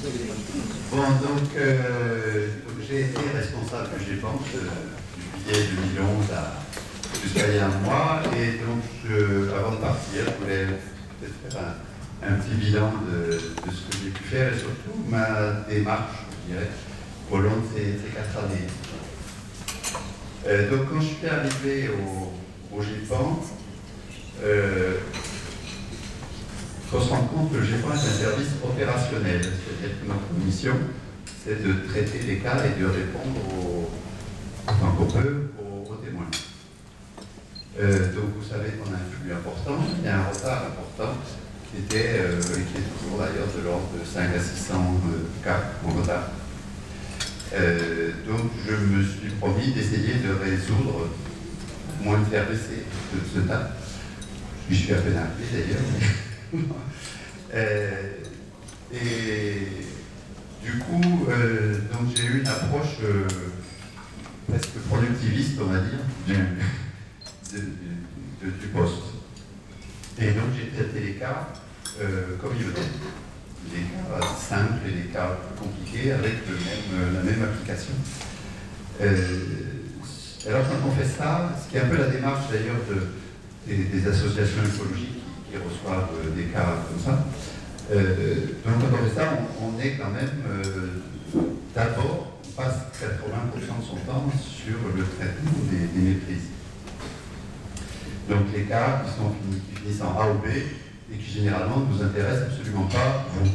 Bon, donc j'ai été responsable du GEPAN de juillet 2011 jusqu'à il y a un mois, et donc avant de partir, je voulais peut-être faire un petit bilan de ce que j'ai pu faire et surtout ma démarche, je dirais, au long de ces 4 années. Donc quand je suis arrivé au GEPAN, il faut se rendre compte que le GEPAN est un service opérationnel, c'est-à-dire que notre mission, c'est de traiter les cas et de répondre autant qu'on peut aux témoins. Donc vous savez qu'on a un flux important, il y a un retard important, qui est toujours d'ailleurs de l'ordre de 5 à 600 cas en retard. Donc je me suis promis d'essayer de résoudre, au moins de faire baisser ce tas. Je suis à peine arrivé d'ailleurs. Et du coup, donc j'ai eu une approche presque productiviste, on va dire, du poste. Et donc j'ai traité les cas comme il venait. Les cas simples et les cas plus compliqués avec la même application. Alors quand on fait ça, ce qui est un peu la démarche d'ailleurs des associations écologiques qui reçoivent des cas comme ça, donc quand on fait ça, on est quand même d'abord, on passe 80% de son temps sur le traitement des méprises. Donc les cas qui finissent en A ou B et qui généralement ne nous intéressent absolument pas, vous.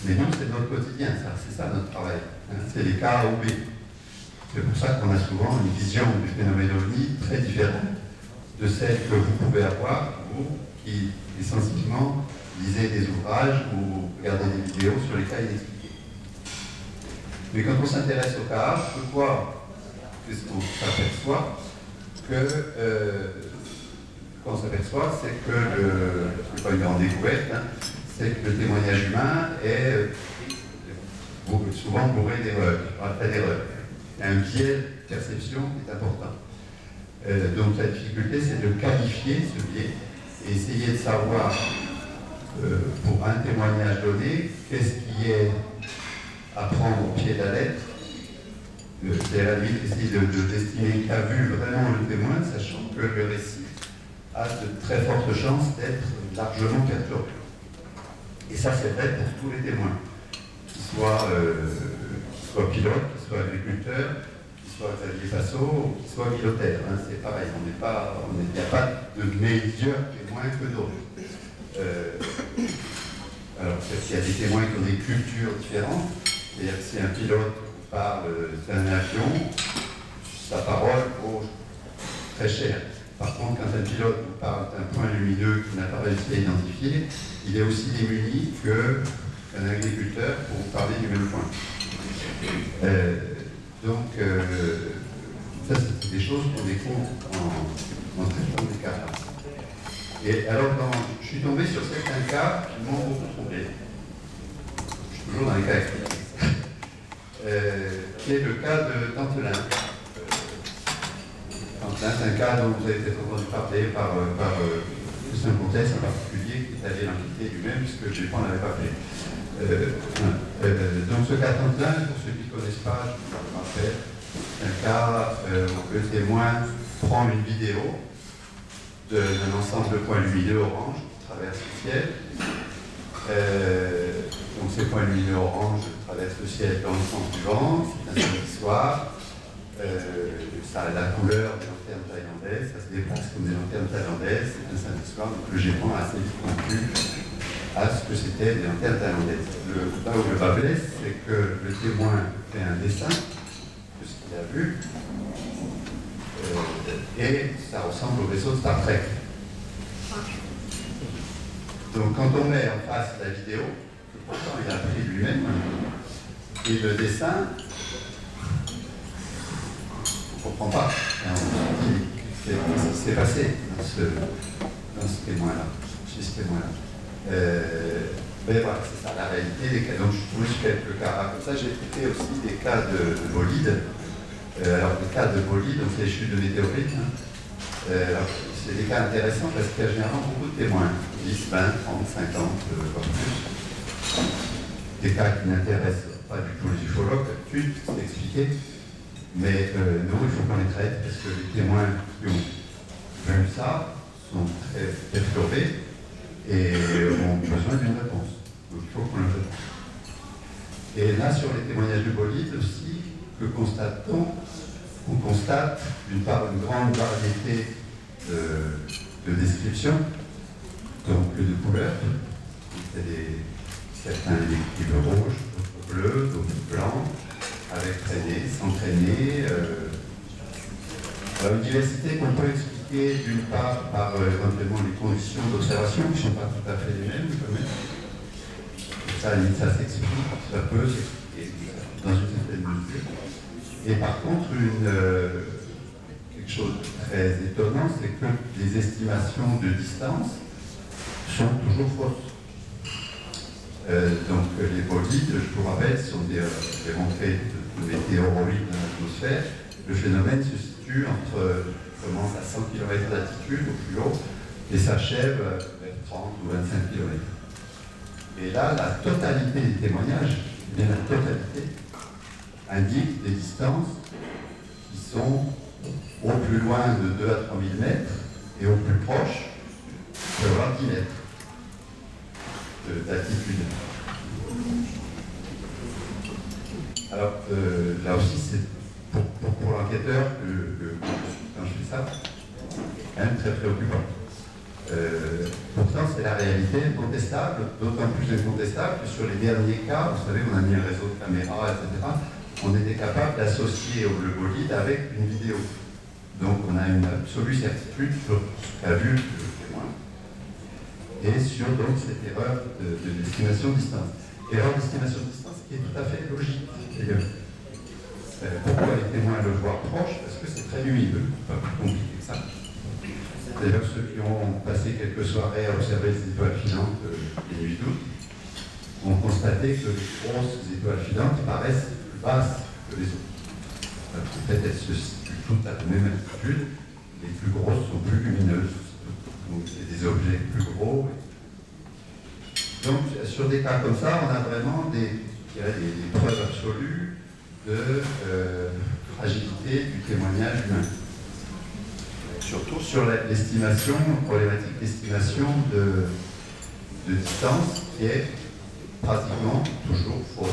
Mais nous, c'est notre quotidien, c'est ça notre travail. Hein, c'est les cas A ou B. C'est pour ça qu'on a souvent une vision du phénomène OVNI très différente de celle que vous pouvez avoir, vous, qui essentiellement lisez des ouvrages ou regardez des vidéos sur les cas inexpliqués. Mais quand on s'intéresse au cas A, qu'est-ce qu'on s'aperçoit qu'on s'aperçoit, c'est que c'est pas une grande découverte, hein, c'est que le témoignage humain est souvent bourré d'erreurs, pas d'erreurs. Il y a un biais de perception qui est important. Donc la difficulté, c'est de qualifier ce biais et essayer de savoir, pour un témoignage donné, qu'est-ce qui est à prendre au pied de la lettre. C'est à la limite essayer d'estimer qu'a vu vraiment le témoin, sachant que le récit a de très fortes chances d'être largement perturbé. Et ça, c'est vrai pour tous les témoins, qu'ils soient pilotes, qu'ils soient agriculteurs, qu'ils soient Xavier Fasso, ou qu'ils soient pilotaires. Hein, c'est pareil, il n'y a pas de meilleurs témoins que d'autres. Alors, il y a des témoins qui ont des cultures différentes, c'est-à-dire que si un pilote parle d'un avion, sa parole vaut très cher. Par contre, quand un pilote vous parle d'un point lumineux qu'il n'a pas réussi à identifier, il est aussi démuni qu'un agriculteur pour vous parler du même point. Donc, ça, c'est des choses qu'on découvre en traitant des cas. Et alors, je suis tombé sur certains cas qui m'ont beaucoup troublé. Je suis toujours dans les cas expliqués. Qui est le cas de Tantelin. Tantelin, c'est un cas dont vous avez peut-être entendu parler par un contexte en particulier qui est allé l'enquêter lui-même, puisque le GEPAN n'avait pas fait. Donc ce cas Tantelin, pour ceux qui ne connaissent pas, je vous le rappelle, c'est un cas où le témoin prend une vidéo d'un ensemble de points lumineux orange qui traversent le ciel. Donc ces points lumineux orange traversent le ciel dans le sens du vent, c'est un samedi soir. Ça a la couleur des lanternes thaïlandaises, ça se déplace comme des lanternes thaïlandaises, c'est un samedi soir, donc le GEPAN a assez vite conclu à ce que c'était des lanternes thaïlandaises. Là où le bas blesse, c'est que le témoin fait un dessin de ce qu'il a vu, et ça ressemble au vaisseau de Star Trek. Donc quand on met en face la vidéo, pourtant il a pris lui-même, et le dessin, on ne comprend pas. C'est passé dans ce témoin-là, chez ce témoin-là. Mais voilà, c'est ça la réalité des cas. Donc je trouvais quelques cas comme ça. J'ai traité aussi des cas de bolides. Alors des cas de bolides, donc c'est les chutes de météorites. Hein. C'est des cas intéressants parce qu'il y a généralement beaucoup de témoins, 10, 20, 30, 50, voire plus. des cas qui n'intéressent pas du tout les ufologues, d'habitude, c'est expliqué. Mais nous, il faut qu'on les traite parce que les témoins qui ont vu ça sont très perturbés et ont besoin d'une réponse. Donc il faut qu'on leur réponde. Et là, sur les témoignages de bolide aussi, que constate-t-on? On constate d'une part une grande variété de descriptions, donc de couleurs. Certains électriques rouges, d'autres bleus, d'autres blancs, avec traînée, sans traînée. Une diversité qu'on peut expliquer d'une part par éventuellement les conditions d'observation qui ne sont pas tout à fait les mêmes quand même. Ça s'explique, ça peut s'expliquer dans une certaine mesure. Et par contre, quelque chose de très étonnant, c'est que les estimations de distance sont toujours fausses. Donc les bolides, je vous rappelle, sont des rentrées de météoroïdes dans l'atmosphère. Le phénomène se situe commence à 100 km d'altitude au plus haut et s'achève vers 30 ou 25 km. Et là, la totalité des témoignages, bien la totalité, indique des distances qui sont au plus loin de 2 à 3 000 mètres et au plus proche de 10 mètres d'altitude. Alors là aussi, c'est pour l'enquêteur quand je fais ça, quand même très préoccupant. Pourtant, c'est la réalité incontestable, d'autant plus incontestable que sur les derniers cas, vous savez, on a mis un réseau de caméras, etc., on était capable d'associer au bleu bolide avec une vidéo. Donc on a une absolue certitude sur ce qu'a vu le témoin et sur donc cette erreur d'estimation de distance. Erreur d'estimation de distance qui est tout à fait logique d'ailleurs. Pourquoi les témoins le voient proche? Parce que c'est très lumineux, pas plus compliqué que ça. D'ailleurs, ceux qui ont passé quelques soirées à observer les étoiles filantes les nuits d'août ont constaté que les grosses étoiles filantes paraissent plus basses que les autres. En fait, elles se situent toutes à la même altitude, les plus grosses sont plus lumineuses. Donc, c'est des objets plus gros. Donc, sur des cas comme ça, on a vraiment des preuves absolues de fragilité du témoignage humain. Surtout sur l'estimation, problématique d'estimation de distance qui est pratiquement toujours fausse.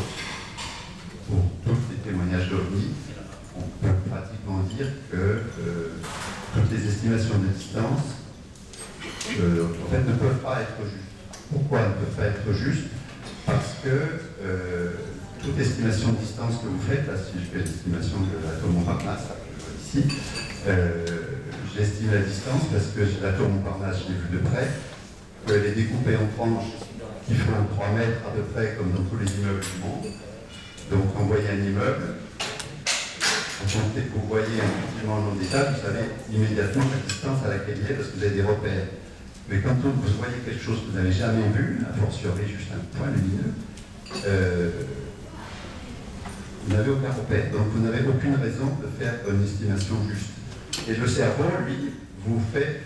Pour tous les témoignages d'OVNI, on peut pratiquement dire que toutes les estimations de distance en fait, ne peuvent pas être justes. Pourquoi elles ne peuvent pas être justes? Parce que toute estimation de distance que vous faites, là si je fais l'estimation de l'atome Montparnasse, ici, j'estime la distance parce que l'atome Montparnasse, je l'ai vu de près, qu'elle est découpée en tranches qui font 3 mètres à peu près comme dans tous les immeubles du monde. Donc quand vous voyez un immeuble, quand vous voyez un bâtiment non d'état, vous savez immédiatement la distance à laquelle il est parce que vous avez des repères. Mais quand vous voyez quelque chose que vous n'avez jamais vu, a fortiori juste un point lumineux, vous n'avez aucun repère, donc vous n'avez aucune raison de faire une estimation juste. Et le cerveau, lui, vous fait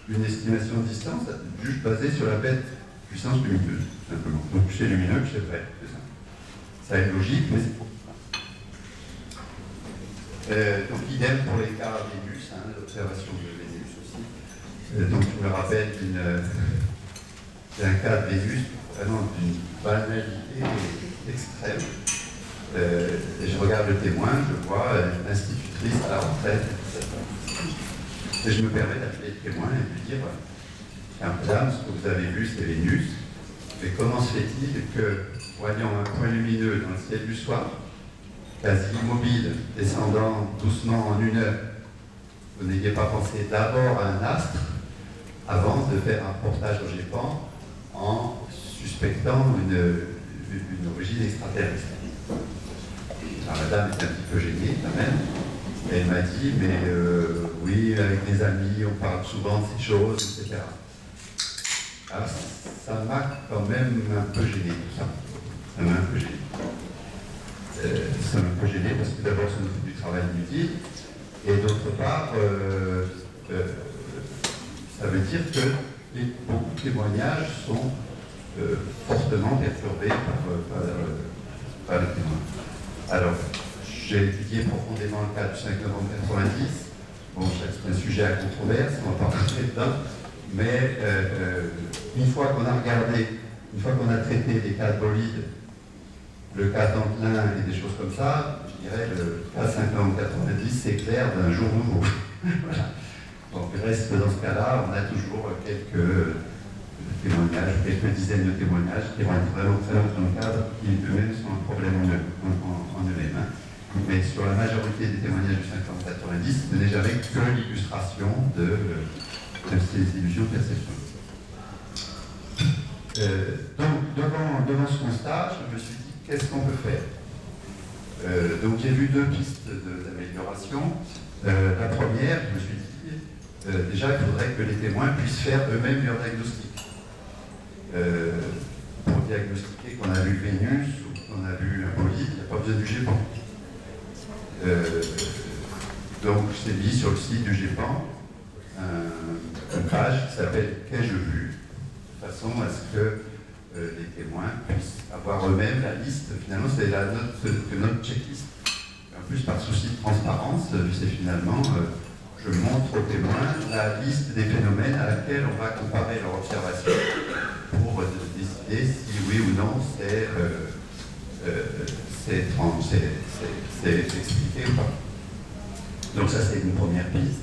une estimation de distance juste basée sur la bête puissance lumineuse, simplement. Donc c'est lumineux, c'est vrai, c'est ça. Ça a une logique, mais c'est pour ça. Donc idem pour les cas Vénus, l'observation de Vénus aussi. Donc je me rappelle d'un cas de Vénus vraiment d'une banalité extrême. Et je regarde le témoin, je vois une institutrice à la retraite, et je me permets d'appeler le témoin et de lui dire madame, ce que vous avez vu, c'est Vénus, mais comment se fait-il que, voyant un point lumineux dans le ciel du soir, quasi immobile, descendant doucement en 1 heure, vous n'ayez pas pensé d'abord à un astre avant de faire un reportage au GEPAN en suspectant une origine extraterrestre. Alors, la dame était un petit peu gênée quand même. Elle m'a dit, mais oui, avec mes amis, on parle souvent de ces choses, etc. Alors, ça m'a quand même un peu gêné tout ça. Ça m'a un peu gêné. Ça m'a un peu gêné parce que d'abord, ça nous fait du travail inutile. Et d'autre part, ça veut dire que beaucoup de témoignages sont fortement perturbé par les témoins. Alors, j'ai étudié profondément le cas du 5 novembre 90. Bon, c'est un sujet à controverse, on va pas rentrer dedans, mais une fois qu'on a regardé, une fois qu'on a traité des cas de bolide, le cas d'Antelin et des choses comme ça, je dirais le cas 5 novembre 90, c'est clair d'un jour nouveau. Voilà. Donc, reste dans ce cas-là, on a toujours quelques témoignages, quelques dizaines de témoignages qui vont être vraiment très dans le cadre, qui eux-mêmes sont un problème en eux-mêmes. Hein. Mais sur la majorité des témoignages du 590, ce n'est jamais que l'illustration de ces illusions de perception. Donc, devant ce constat, je me suis dit, qu'est-ce qu'on peut faire? Donc, j'ai vu deux pistes d'amélioration. La première, je me suis dit, déjà, il faudrait que les témoins puissent faire eux-mêmes leur diagnostic. Pour diagnostiquer qu'on a vu Vénus ou qu'on a vu un bolide, il n'y a pas besoin du GEPAN. Donc, j'ai mis sur le site du GEPAN une page qui s'appelle Qu'ai-je vu, de façon à ce que les témoins puissent avoir eux-mêmes la liste. Finalement, c'est notre checklist. En plus, par souci de transparence, c'est finalement, je montre aux témoins la liste des phénomènes à laquelle on va comparer leur observation pour décider si oui ou non c'est expliqué ou pas. Donc ça, c'est une première piste.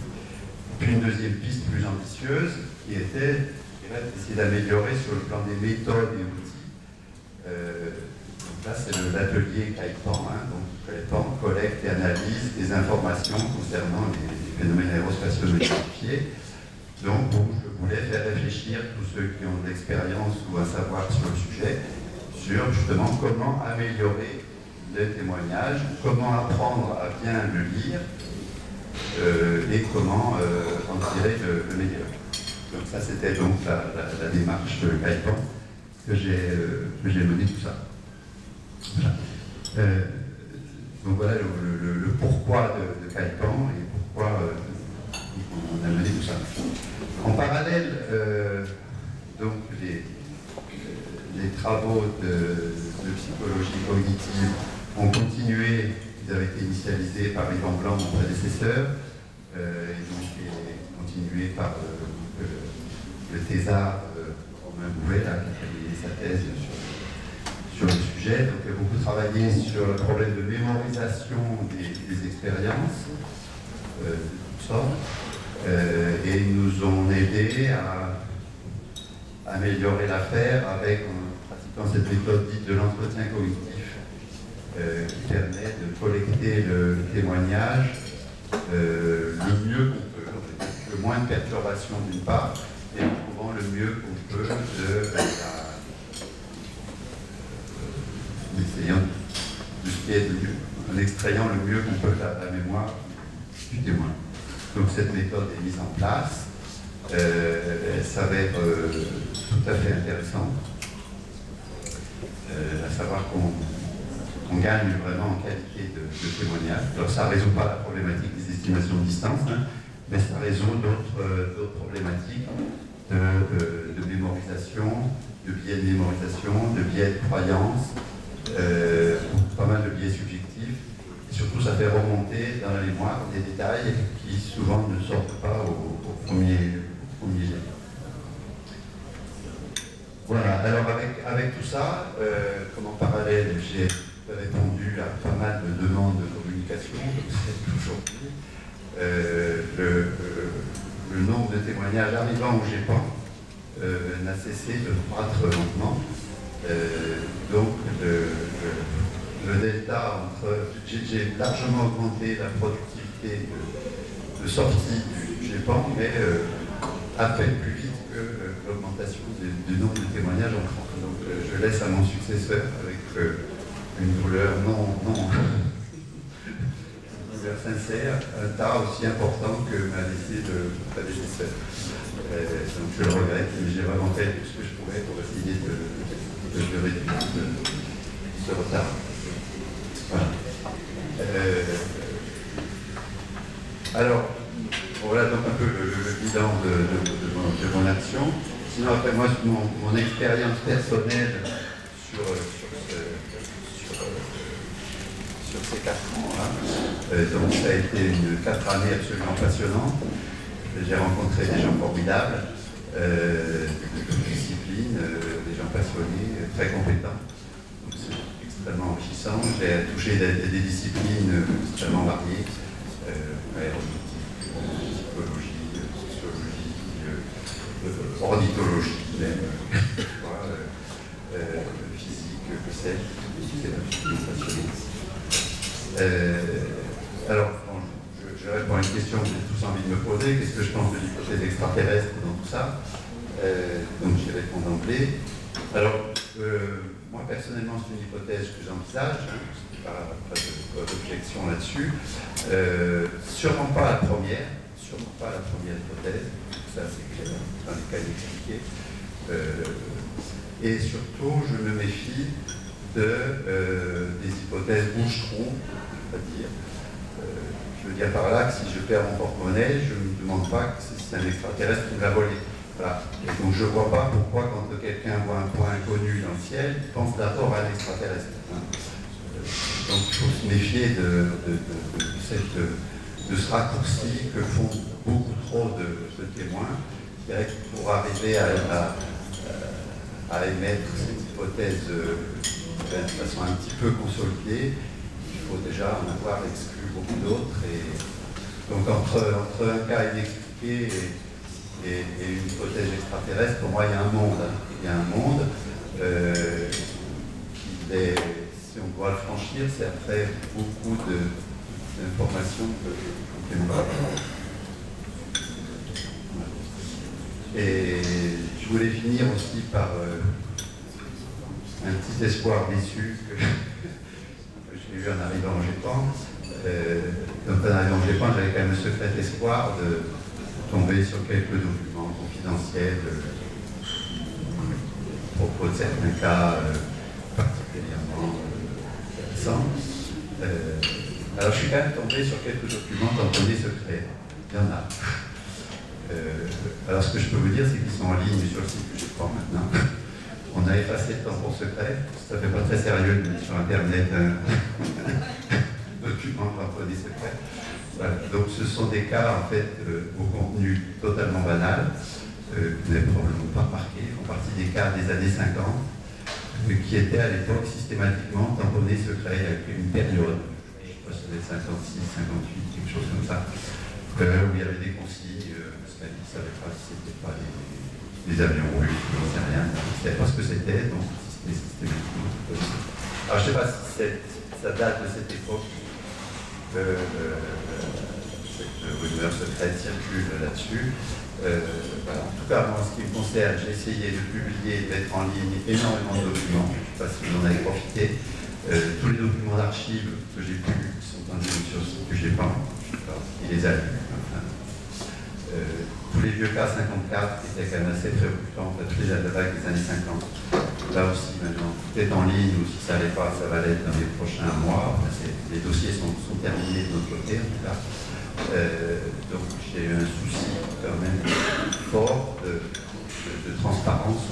Puis une deuxième piste plus ambitieuse qui était d'essayer d'améliorer sur le plan des méthodes et outils. Donc là, c'est l'atelier Caipan. Hein. Donc Caipan collecte et analyse des informations concernant les phénomènes aérospatiaux non identifiés. Donc, je voulais faire réfléchir tous ceux qui ont de l'expérience ou un savoir sur le sujet, sur justement comment améliorer les témoignages, comment apprendre à bien le lire et comment en tirer le meilleur. Donc ça, c'était donc la démarche de Caipan que j'ai mené tout ça. Voilà. Donc voilà le pourquoi de Caipan et pourquoi on a mené tout ça. En parallèle, donc les travaux de psychologie cognitive ont continué, ils avaient été initialisés par Yvan Blanc, mon prédécesseur, et donc continués par le thésard Romain Bouvet, là, qui a fait sa thèse sur le sujet. Donc il a beaucoup travaillé sur le problème de mémorisation des expériences de toutes sortes. Et ils nous ont aidés à améliorer l'affaire en pratiquant cette méthode dite de l'entretien cognitif qui permet de collecter le témoignage le mieux qu'on peut, le moins de perturbations d'une part, et en trouvant le mieux qu'on peut en extrayant le mieux qu'on peut la mémoire du témoin. Donc cette méthode est mise en place, elle s'avère tout à fait intéressante, à savoir qu'on gagne vraiment en qualité de témoignage. Alors ça ne résout pas la problématique des estimations de distance, hein, mais ça résout d'autres problématiques de mémorisation, de biais de mémorisation, de biais de croyance, pas mal de biais subjectifs. Surtout, ça fait remonter dans la mémoire des détails qui souvent ne sortent pas au premier jet. Voilà, alors avec tout ça, comme en parallèle, j'ai répondu à pas mal de demandes de communication, donc c'est aujourd'hui. Le nombre de témoignages arrivant au GEPAN n'a cessé de croître lentement. Donc, le delta entre... J'ai largement augmenté la productivité de sortie du GEPAN, mais à peine plus vite que l'augmentation du nombre de témoignages en France. Donc, je laisse à mon successeur, avec une douleur sincère, un tas aussi important que m'a laissé le prédécesseur. Donc je le regrette, mais j'ai vraiment fait tout ce que je pouvais pour essayer de réduire ce retard. Voilà. Alors, voilà donc un peu le bilan de mon action. sinon, après, moi, mon expérience personnelle sur ces 4 ans-là, donc ça a été 4 années absolument passionnantes. J'ai rencontré des gens formidables, de disciplines, des gens passionnés, très compétents. C'est extrêmement enrichissant. J'ai touché des disciplines extrêmement variées, aéronautique, psychologie, sociologie, ornithologie même, physique, que sais-je, c'est absolument passionnant. Alors, bon, je réponds à une question que j'ai tous envie de me poser. Qu'est-ce que je pense de l'hypothèse extraterrestre dans tout ça? Donc, j'y réponds d'emblée. Alors, moi, personnellement, c'est une hypothèse que j'envisage. Pas d'objection là-dessus. Sûrement pas la première hypothèse. Ça, c'est clair, dans les cas expliqués. Et surtout, je me méfie des hypothèses bouche-trou, c'est-à-dire, je veux dire par là que si je perds mon porte-monnaie, je ne me demande pas que c'est un extraterrestre qui me l'a volé. Voilà. Et donc je ne vois pas pourquoi quand quelqu'un voit un point inconnu dans le ciel, il pense d'abord à l'extraterrestre. Donc il faut se méfier de ce raccourci que font beaucoup trop de témoins. Je dirais que pour arriver à émettre cette hypothèse de façon un petit peu consolidée, il faut déjà en avoir exclu beaucoup d'autres. Et donc entre un cas inexpliqué et une hypothèse extraterrestre, pour moi il y a un monde. Il y a un monde qui est, si on doit le franchir, c'est après beaucoup d'informations complémentaires. Et je voulais finir aussi par un petit espoir déçu que j'ai eu en arrivant au Japon. Donc en arrivant au Japon, j'avais quand même le secret espoir de tomber sur quelques documents confidentiels à propos de certains cas particulièrement intéressants. Alors je suis quand même tombé sur quelques documents tamponnés secrets. Il y en a. Alors ce que je peux vous dire, c'est qu'ils sont en ligne sur le site du Japon maintenant. On a effacé le tampon secret. Ça fait pas très sérieux de mettre sur Internet un document tamponné secret. Voilà. Donc ce sont des cas en fait au contenu totalement banal, que vous n'avez probablement pas remarqué, font partie des cas des années 50, qui étaient à l'époque systématiquement tamponnés secrets avec une période, je ne sais pas si c'était 56, 58, quelque chose comme ça, où il y avait des consignes, parce qu'ils ne savaient pas si c'était pas des avions russes, je ne sais rien, ils ne savaient pas ce que c'était, donc c'était systématiquement. Alors je ne sais pas si ça date de cette époque. Cette rumeur secrète circule là-dessus. Voilà. En tout cas, moi, en ce qui me concerne, j'ai essayé de publier, de mettre en ligne énormément de documents. Je ne sais pas si vous en avez profité. Tous les documents d'archives que j'ai pu, qui sont en ligne sur ce que j'ai pas, il les a lus. Enfin, tous les vieux cas 54 qui étaient quand même assez préoccupants, tous les vagues des années 50. Là aussi, maintenant, tout est en ligne, ou si ça n'allait pas, ça va l'être dans les prochains mois. Enfin, les dossiers sont terminés de notre côté, en tout cas. Donc, j'ai eu un souci quand même fort de transparence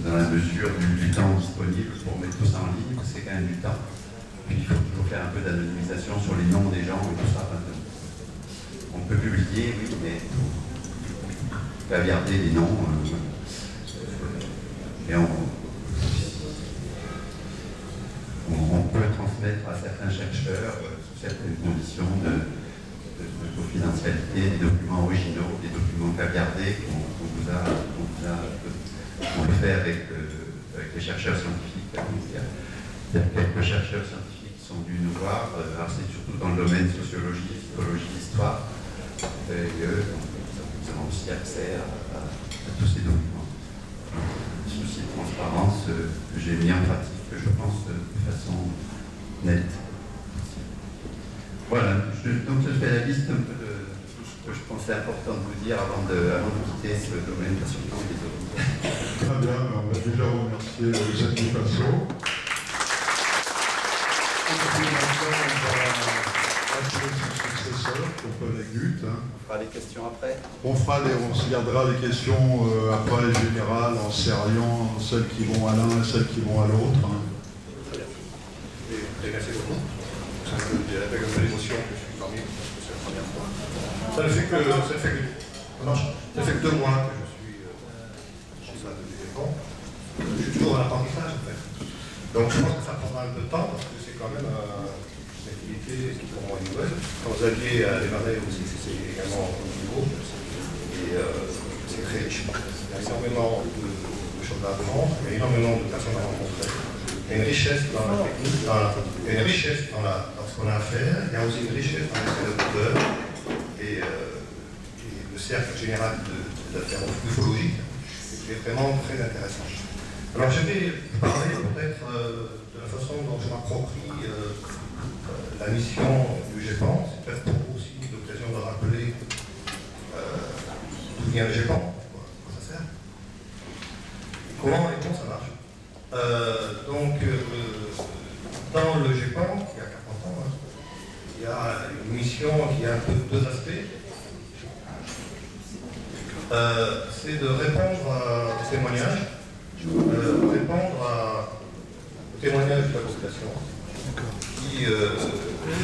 dans la mesure du temps disponible pour mettre tout ça en ligne. C'est quand même du temps. Puis, il faut toujours faire un peu d'anonymisation sur les noms des gens et tout ça. On peut publier, oui, mais il faut caviarder les noms. Et on peut transmettre à certains chercheurs, sous certaines conditions de confidentialité, des documents originaux, des documents caviardés qu'on le fait avec les chercheurs scientifiques. Il y a quelques chercheurs scientifiques qui sont venus nous voir, alors c'est surtout dans le domaine sociologie, psychologie, histoire, et eux, nous avons aussi accès à tous ces documents. Souci de transparence que j'ai mis en pratique, que je pense de façon nette. Voilà, donc je fais la liste un peu de tout ce que je pensais important de vous dire avant de quitter ce domaine passionnant des autres. Très bien, on va déjà remercier Jacques Fasso. Et puis maintenant, on va appeler son successeur, Paul Agut, On fera les questions après. On se gardera les questions après générales, en serriant celles qui vont à l'un et celles qui vont à l'autre. Très bien. Et merci beaucoup. Avec un peu d'émotion que je suis parmi vous, parce que c'est la première fois. Ça ne fait que 2 mois que je suis chez ça depuis longtemps. Je suis toujours en apprentissage en fait. Donc je pense que ça prendra un peu de temps parce que c'est quand même une activité qui pour moi est nouvelle. Quand Xavier a démarré aussi, c'est également au niveau. Et c'est très riche. Il y a énormément de choses à apprendre, il y a énormément de personnes à rencontrer. Il y a une richesse dans la technique, il y a une richesse dans ce qu'on a à faire, il y a aussi une richesse dans les auteurs et le cercle général d'affaires ufologiques est vraiment très intéressant. Alors je vais parler peut-être de la façon dont je m'approprie la mission du GEPAN. C'est peut-être pour vous aussi l'occasion de rappeler d'où vient le GEPAN, quoi ça sert, comment ça marche. Dans le GEPAN, il y a 40 ans, il y a une mission qui a un peu 2 aspects. C'est de répondre aux témoignages, aux témoignages de la population qui,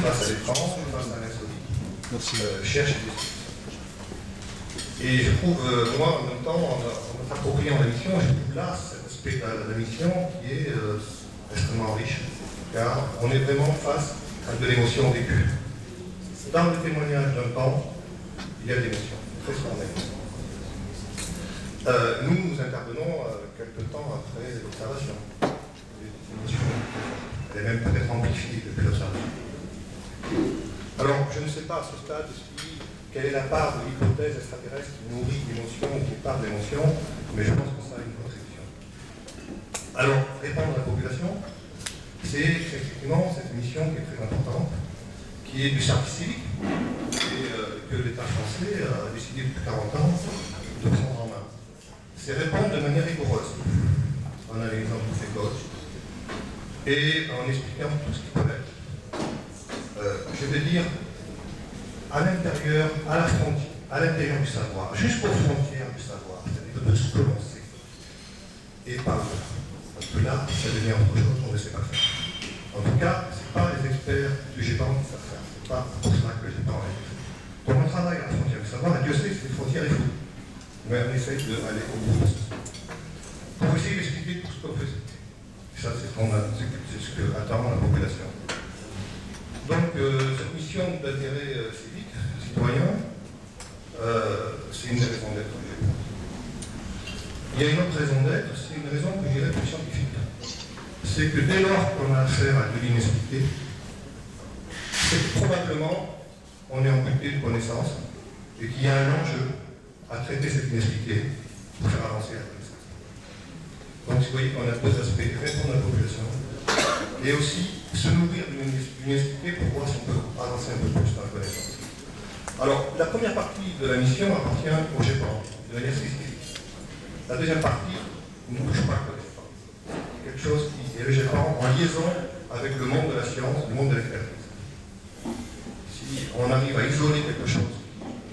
face à l'étrange, face à l'insolite, cherche des explications. Et je trouve, moi, en même temps, en m'appropriant la mission, je trouve là cet aspect de la mission qui est extrêmement riche, car on est vraiment face à de l'émotion vécue. Dans le témoignage d'un temps, il y a de l'émotion, très souvent d'émotion. Nous intervenons quelque temps après l'observation. Elle est même peut-être amplifiée depuis l'observation. Alors, je ne sais pas à ce stade quelle est la part de l'hypothèse extraterrestre qui nourrit l'émotion ou qui part de l'émotion, mais je pense que ça a une contribution. Alors, répondre à la population, c'est effectivement cette mission qui est très importante, qui est du service civique, et que l'État français a décidé depuis 40 ans de prendre en main. C'est répondre de manière rigoureuse, en analysant toutes les causes, et en expliquant tout ce qui peut être. Je vais dire, à l'intérieur, à la frontière, à l'intérieur du savoir, jusqu'aux frontières du savoir, c'est-à-dire de ce que l'on sait, et pas au-delà. Parce que là, ça devient autre chose, on ne sait pas faire. En tout cas, ce n'est pas les experts du GEPAN qui savent faire. Ce n'est pas pour cela que le GEPAN a été fait. Donc on travaille à la frontière du savoir, et Dieu sait que cette frontière est floue. Mais on essaie d'aller au bout de ça. Pour essayer d'expliquer tout ce qu'on faisait. Ça, c'est ce que attend la population. Donc, cette mission d'intérêt civique, citoyen, c'est une des raisons d'être. Il y a une autre raison d'être, c'est une raison que je dirais plus scientifique. C'est que dès lors qu'on a affaire à de l'inexpliqué, c'est que probablement on est en butée de connaissance et qu'il y a un enjeu à traiter cette inexpliqué pour faire avancer la connaissance. Donc, vous voyez qu'on a 2 aspects, répondre à la population et aussi se nourrir d'une inexpliqué pour voir si on peut avancer un peu plus dans la connaissance. Alors, la première partie de la mission appartient au GEPAN, de manière spécifique. La deuxième partie ne touche pas le GEPAN. C'est quelque chose qui est le GEPAN en liaison avec le monde de la science, le monde de l'expertise. Si on arrive à isoler quelque chose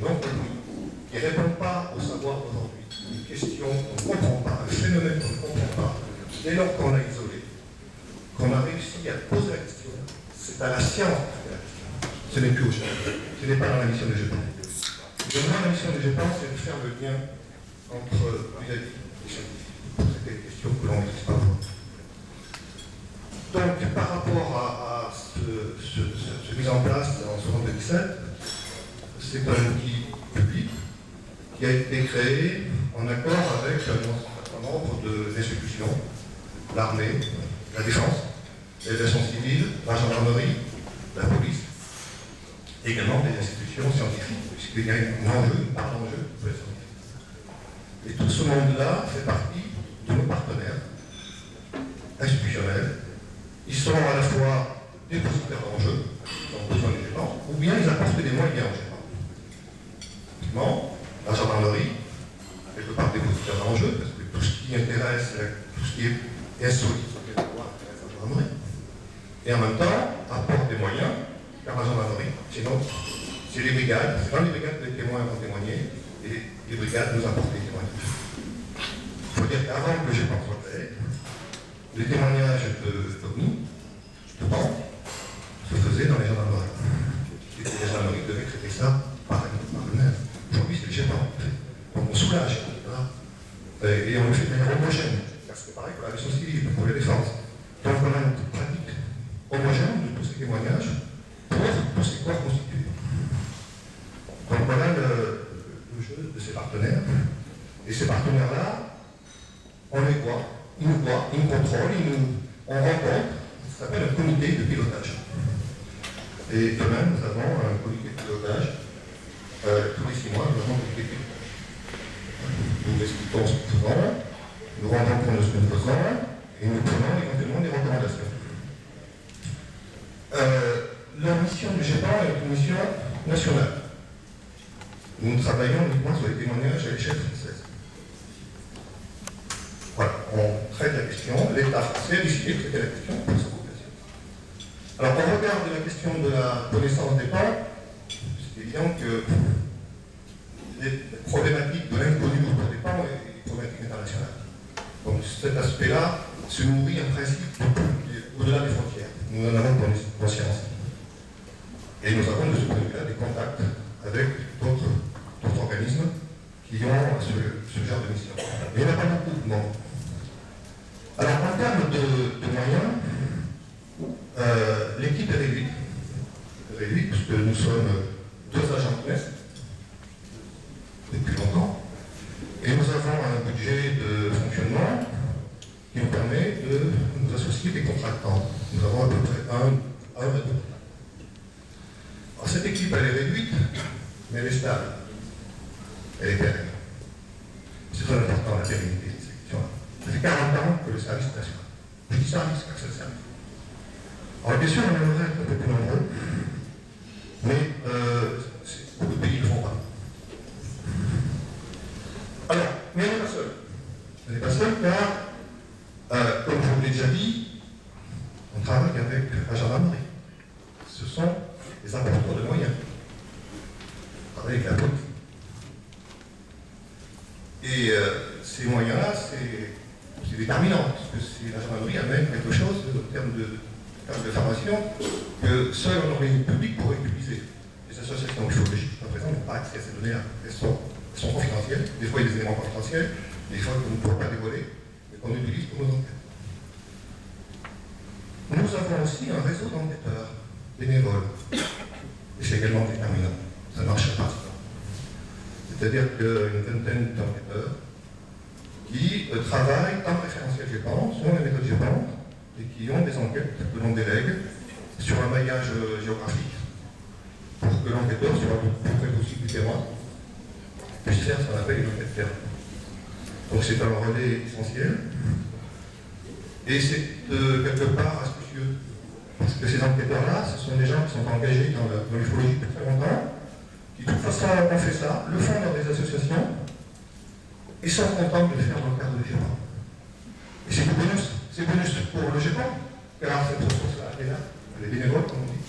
non connu, qui ne répond pas au savoir d'aujourd'hui, une question qu'on ne comprend pas, un phénomène qu'on ne comprend pas, dès lors qu'on l'a isolé, qu'on a réussi à poser la question, c'est à la science de poser la question. Ce n'est plus au GEPAN. Ce n'est pas dans la mission du GEPAN. Donc, moi, la mission du GEPAN, c'est de faire le lien entre vis-à-vis des scientifiques. C'était une question que l'on n'utilise pas aujourd'hui. Donc, par rapport à ce mise en place en 1977, c'est un outil public qui a été créé en accord avec un certain nombre d'institutions, l'armée, la défense, l'aviation civile, la gendarmerie, la police, et également des institutions scientifiques, puisqu'il y a un enjeu, une part d'enjeu pour les scientifiques. Et tout ce monde-là fait partie de nos partenaires institutionnels. Ils sont à la fois dépositaires d'enjeux, qui ont besoin du GEPAN, ou bien ils apportent des moyens au GEPAN. Typiquement, la gendarmerie, quelque part dépositaire d'enjeux, parce que tout ce qui intéresse, tout ce qui est insolite sur le territoire intéresse la gendarmerie. Et en même temps, apporte des moyens, car la gendarmerie, sinon, C'est les brigades, c'est dans les brigades que les témoins vont témoigner, et les brigades nous apportent des témoignages. Il faut dire qu'avant que je pense soit fait, les témoignages de banque, se faisaient dans les gendarmeries. Et les gendarmeries devaient traiter ça par eux-mêmes. Aujourd'hui, c'est le GEPAN. Donc on soulage. Et on le fait de manière homogène. C'est pareil pour la mission civile, pour les défenses. Donc on a une pratique homogène de tous ces témoignages pour tous ces corps constitués. Donc voilà le jeu de ces partenaires. Et ces partenaires-là, on les voit, ils nous contrôlent, on rencontre, ça s'appelle un comité de pilotage. Et demain, nous avons un comité de pilotage. Tous les 6 mois, nous avons un comité de pilotage. Nous expliquons ce que nous faisons, nous rendons compte de ce que nous faisons, et nous prenons éventuellement des recommandations. La mission du GEPAN est une mission nationale. Nous travaillons uniquement sur les témoignages à l'échelle française. Voilà, on traite la question, l'État français a décidé de traiter la question pour sa population. Alors, quand on regarde la question de la connaissance des parents, c'est évident que les problématiques de l'inconnu autour des parents est une problématique internationale. Donc, cet aspect-là se nourrit en principe au-delà des frontières. Nous en avons conscience. Et nous avons de ce point de vue-là des contacts avec d'autres organismes qui ont ce genre de mission. Mais il n'y en a pas beaucoup, non. Alors, en termes de moyens, l'équipe est réduite, puisque nous sommes 2 agents de MES depuis longtemps, et nous avons un budget de fonctionnement qui nous permet de nous associer des contractants. Nous avons à peu près un à 2. Alors, cette équipe, elle est réduite, mais elle est stable. Elle est pérenne. C'est très important, la pérennité de cette question-là. Ça fait 40 ans que le service est national. Je dis service, car c'est le service. Alors, bien sûr, on aimerait être un peu plus nombreux, mais beaucoup de pays ne le font pas. Alors, mais elle n'est pas seule. Elle n'est pas seule car, comme je vous l'ai déjà dit, on travaille avec la gendarmerie. Ce sont les apporteurs de moyens. On travaille avec la police. Et ces moyens-là, c'est déterminant, parce que la gendarmerie amène quelque chose en termes de formation que seul un organisme public pourrait utiliser. Les associations ufologiques, à présent, n'ont pas accès à ces données-là. Elles sont confidentielles. Des fois, il y a des éléments confidentiels, des fois, qu'on ne peut pas dévoiler, mais qu'on utilise pour nos enquêtes. Nous avons aussi un réseau d'enquêteurs bénévoles. Et c'est également déterminant. Ça ne marche pas. C'est-à-dire qu'une vingtaine d'enquêteurs qui travaillent en référentiel GEPAN, selon la méthode GEPAN, et qui ont des enquêtes que l'on délègue sur un maillage géographique pour que l'enquêteur soit le plus près possible du terrain, puisse faire ce qu'on appelle une enquête terrain. Donc c'est un relais essentiel, et c'est quelque part astucieux, parce que ces enquêteurs-là, ce sont des gens qui sont engagés dans l'ufologie depuis très longtemps, qui de toute façon ont fait ça, le font dans des associations, et sont contents de le faire dans le cadre du GEPAN. Et c'est du bonus. C'est bonus pour le GEPAN, car cette ressource-là, elle est là, elle est bénévole, comme on dit.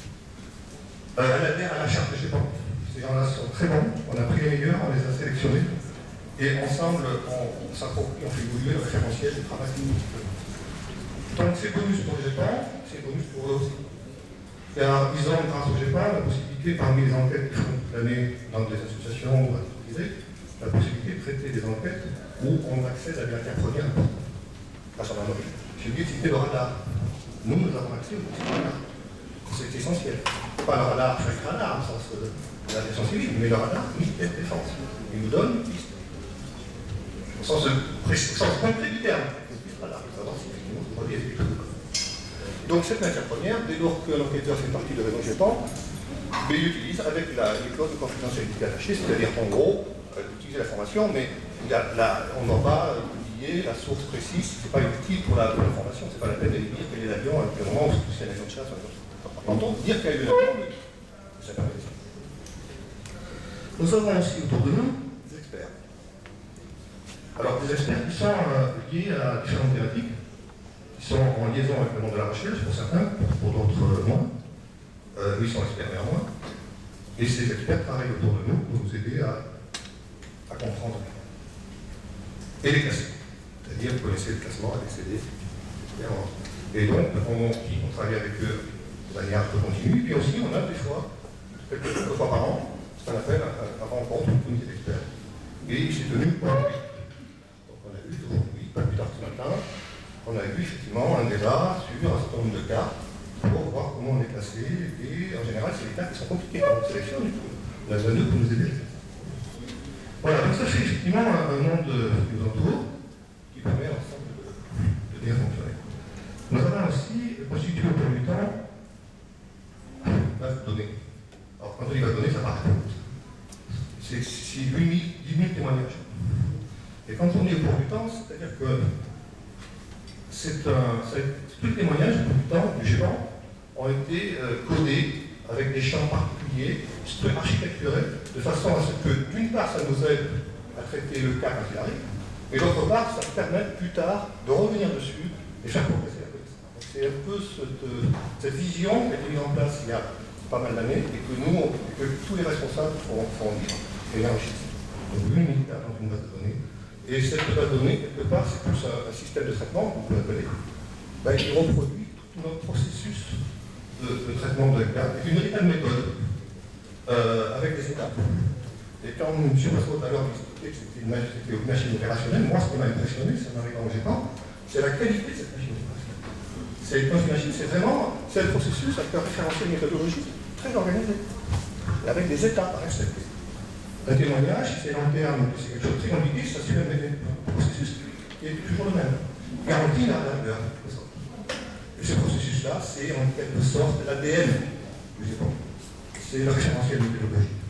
Elle adhère à la charte du GEPAN. Ces gens-là sont très bons, on a pris les meilleurs, on les a sélectionnés, et ensemble, on s'approprie, on fait évoluer le référentiel du travail que nous faisons. Donc c'est bonus pour le GEPAN, c'est bonus pour eux aussi. Car ils ont, grâce au GEPAN, la possibilité, parmi les enquêtes qu'ils font toute l'année dans des associations ou à titre privé, la possibilité de traiter des enquêtes où on accède à des matières premières importantes. La gendarmerie. J'ai oublié de citer le radar. Nous avons accès au radar. C'est essentiel. Pas le radar, chaque radar, au sens de l'aviation civile, mais le radar, militaire de défense. Il nous donne une piste. Au sens concret du terme. Une piste radar, pour savoir si effectivement ce produit est effectué. Donc cette matière première, dès lors que l'enquêteur fait partie de réseau GEPAN, il l'utilise avec les clauses de confidentialité attachées, c'est-à-dire en gros, d'utiliser la formation, mais on ne va pas publier la source précise, c'est pas utile pour la formation, c'est pas la peine de dire quel est l'avion à quel moment, ou si c'est un avion de chasse, par contre, dire qu'il y a eu l'avion, c'est pas possible. Nous avons aussi autour de nous des experts. Alors des experts qui sont liés à différentes thématiques, qui sont en liaison avec le monde de la recherche pour certains, pour d'autres moins. Eux, ils sont experts néanmoins. Et ces experts travaillent autour de nous pour nous aider à comprendre et les classer. C'est-à-dire, vous connaissez le classement ABCD, et donc, on travaille avec eux de manière un peu continue. Puis aussi, on a des fois, quelques fois par an, ce qu'on appelle un rencontre, une comité d'experts. Et il s'est tenu aujourd'hui. Donc, on a eu aujourd'hui, pas plus tard ce matin, on a eu effectivement un débat sur un certain nombre de cas pour voir comment on est classé. Et en général, c'est les cas qui sont compliqués quand on sélectionne du tout. On a besoin d'eux pour nous aider. Voilà, donc ça c'est effectivement un monde qui nous entoure, qui permet à l'ensemble de bien fonctionner. Nous avons aussi constitué au cours du temps base de données. Alors quand on dit base de données, ça paraît beaucoup. C'est 10 000 témoignages. Et quand on dit au cours du temps, c'est-à-dire que tous les témoignages au cours du temps du GEPAN ont été codés avec des champs particuliers, architecturés, de façon à ce que, d'une part, ça nous aide à traiter le cas quand il arrive, et d'autre part, ça permet plus tard de revenir dessus et faire progresser la connaissance. C'est un peu cette vision qui a été mise en place il y a pas mal d'années et que tous les responsables font vivre et enrichissent. Donc 8 militaires dans une base de données. Et cette base de données, quelque part, c'est plus un système de traitement, vous l'appelez, qui reproduit tout notre processus de traitement de cas, avec une véritable méthode, avec des étapes. Et quand M. Passot tout à l'heure expliquait que c'était une machine opérationnelle, moi ce qui m'a impressionné, ça m'arrive en GEPAN, c'est la qualité de cette machine opérationnelle. Quand je m'imagine, c'est le processus avec un référentiel méthodologique très organisé, et avec des étapes à respecter. Un témoignage, si c'est long terme, c'est quelque chose de très compliqué, ça suit un processus qui est toujours le même. Garantie la rigueur. Et ce processus-là, c'est en quelque sorte l'ADN du GEPAN. C'est le référentiel méthodologique,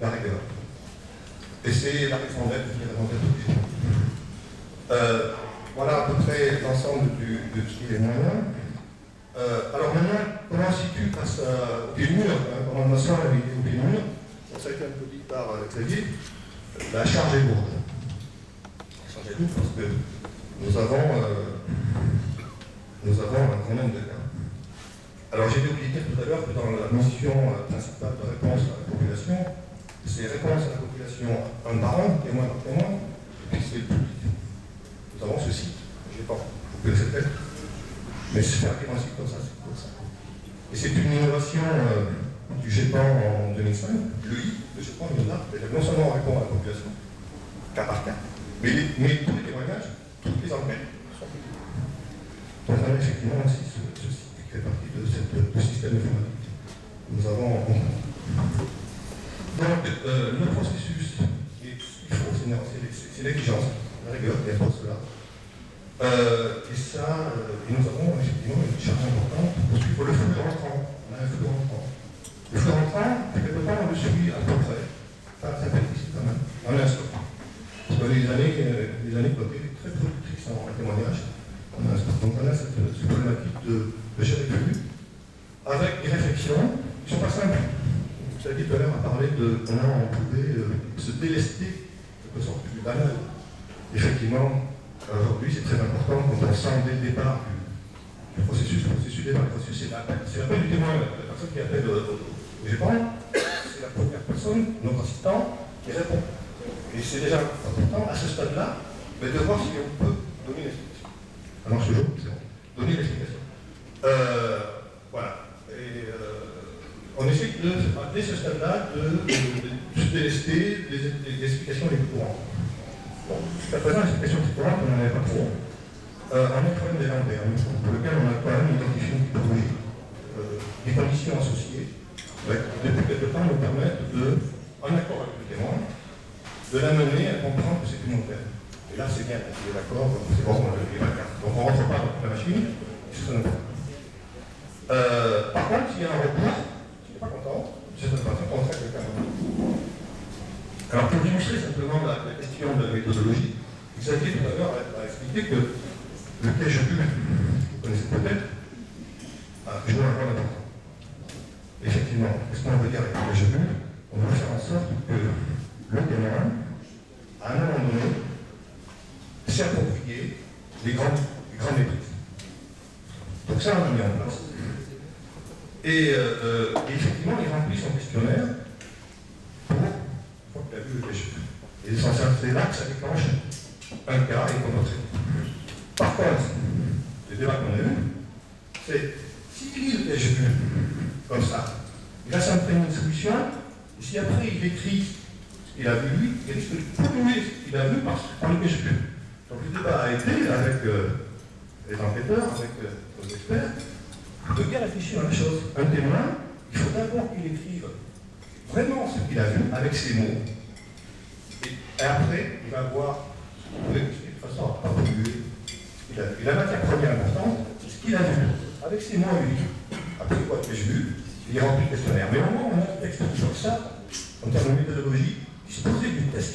la rigueur. Et c'est la raison d'être du GEPAN. Voilà à peu près l'ensemble de ce qui est moyen. Alors maintenant, comment on se situe face au pied du mur, comment on sort la vidéo au pied du mur. Ça a été un peu dit par Xavier, la charge est lourde. La charge est lourde parce que nous avons un grand nombre de cas. Alors j'ai oublié de dire tout à l'heure que dans la notion principale de réponse à la population, c'est réponse à la population un par un, témoin par témoin, et puis c'est le public. Nous avons ce site, je ne sais pas, vous connaissez peut-être, mais c'est un site comme ça, c'est comme ça. Et c'est une innovation du GEPAN en 2005, le GEPAN il là, non seulement on répond à la population, cas par cas, mais tous les témoignages, toutes les enquêtes sont publiques. Donc on a effectivement aussi ce site qui fait partie de ce système informatique. Nous avons donc le processus, il faut, c'est l'exigence, la rigueur qui impose cela. Et ça, nous avons effectivement une charge importante parce qu'il faut le flux rentrant. On a un flux rentrant. Le flux rentrant, quelque part, on le suit à peu près. Ça fait difficile quand même. On a un stock. Parce que les années qui ont été très productrices en témoignage, on a un stock. Donc on a cette problématique de gérer le flux avec des réflexions qui ne sont pas simples. Vous savez, tout à l'heure, on a parlé de comment on pouvait se délester de quelque sorte du banal. Effectivement, aujourd'hui, c'est très important quand on sent dès le départ du processus. Le processus, c'est l'appel du témoin, la personne qui appelle au GEPAN, c'est la première personne, notre assistant, qui répond. Et c'est déjà important, à ce stade-là, de voir si on peut donner l'explication. Alors, ce jour, c'est bon. Donner l'explication. Voilà. Et on essaie dès ce stade-là, de se délester des explications les plus courantes. Bon, jusqu'à présent, l'explication plus courante, on n'en avait pas trop. On a un problème d'élémentaire, pour lequel on a quand même identifié une typologie, des conditions associées, depuis quelque temps, nous permettent en accord avec le témoin, de l'amener à comprendre que c'est une montagne. Et là, c'est bien, il est d'accord, c'est bon, on a levé la carte. Donc on ne rentre pas dans la machine, c'est très important. Par contre, s'il y a un recours, s'il n'est pas content, c'est une façon qu'on traite le cas. Alors pour illustrer simplement la question de la méthodologie, Xavier tout à l'heure a expliqué que le piège but, vous connaissez peut-être, a joué un rôle important. Effectivement, qu'est-ce qu'on veut dire avec le piège but? On veut faire en sorte que le témoin, à un moment donné, s'approprie les grandes maîtrises. Donc ça, on l'a mis en place. Et effectivement, il remplit son questionnaire Et c'est là que ça déclenche un cas et qu'on va traiter. Par contre, les débats qu'on a eus, c'est s'il lit le PHP comme ça, il va s'imprégner une solution, et si après il écrit ce qu'il a vu lui, il risque de polluer ce qu'il a vu par le PHP. Donc le débat a été avec les enquêteurs, avec nos experts, de bien réfléchir à la chose. Un témoin, il faut d'abord qu'il écrive vraiment ce qu'il a vu avec ses mots. Et après, il va voir de toute façon à ne pas polluer ce qu'il a vu. Et la matière première importante, c'est ce qu'il a vu. Avec ses mots, lui. Après quoi que j'ai vu, il remplit le questionnaire. Mais au moment où on a un texte sur ça, en termes de méthodologie, il se posait du texte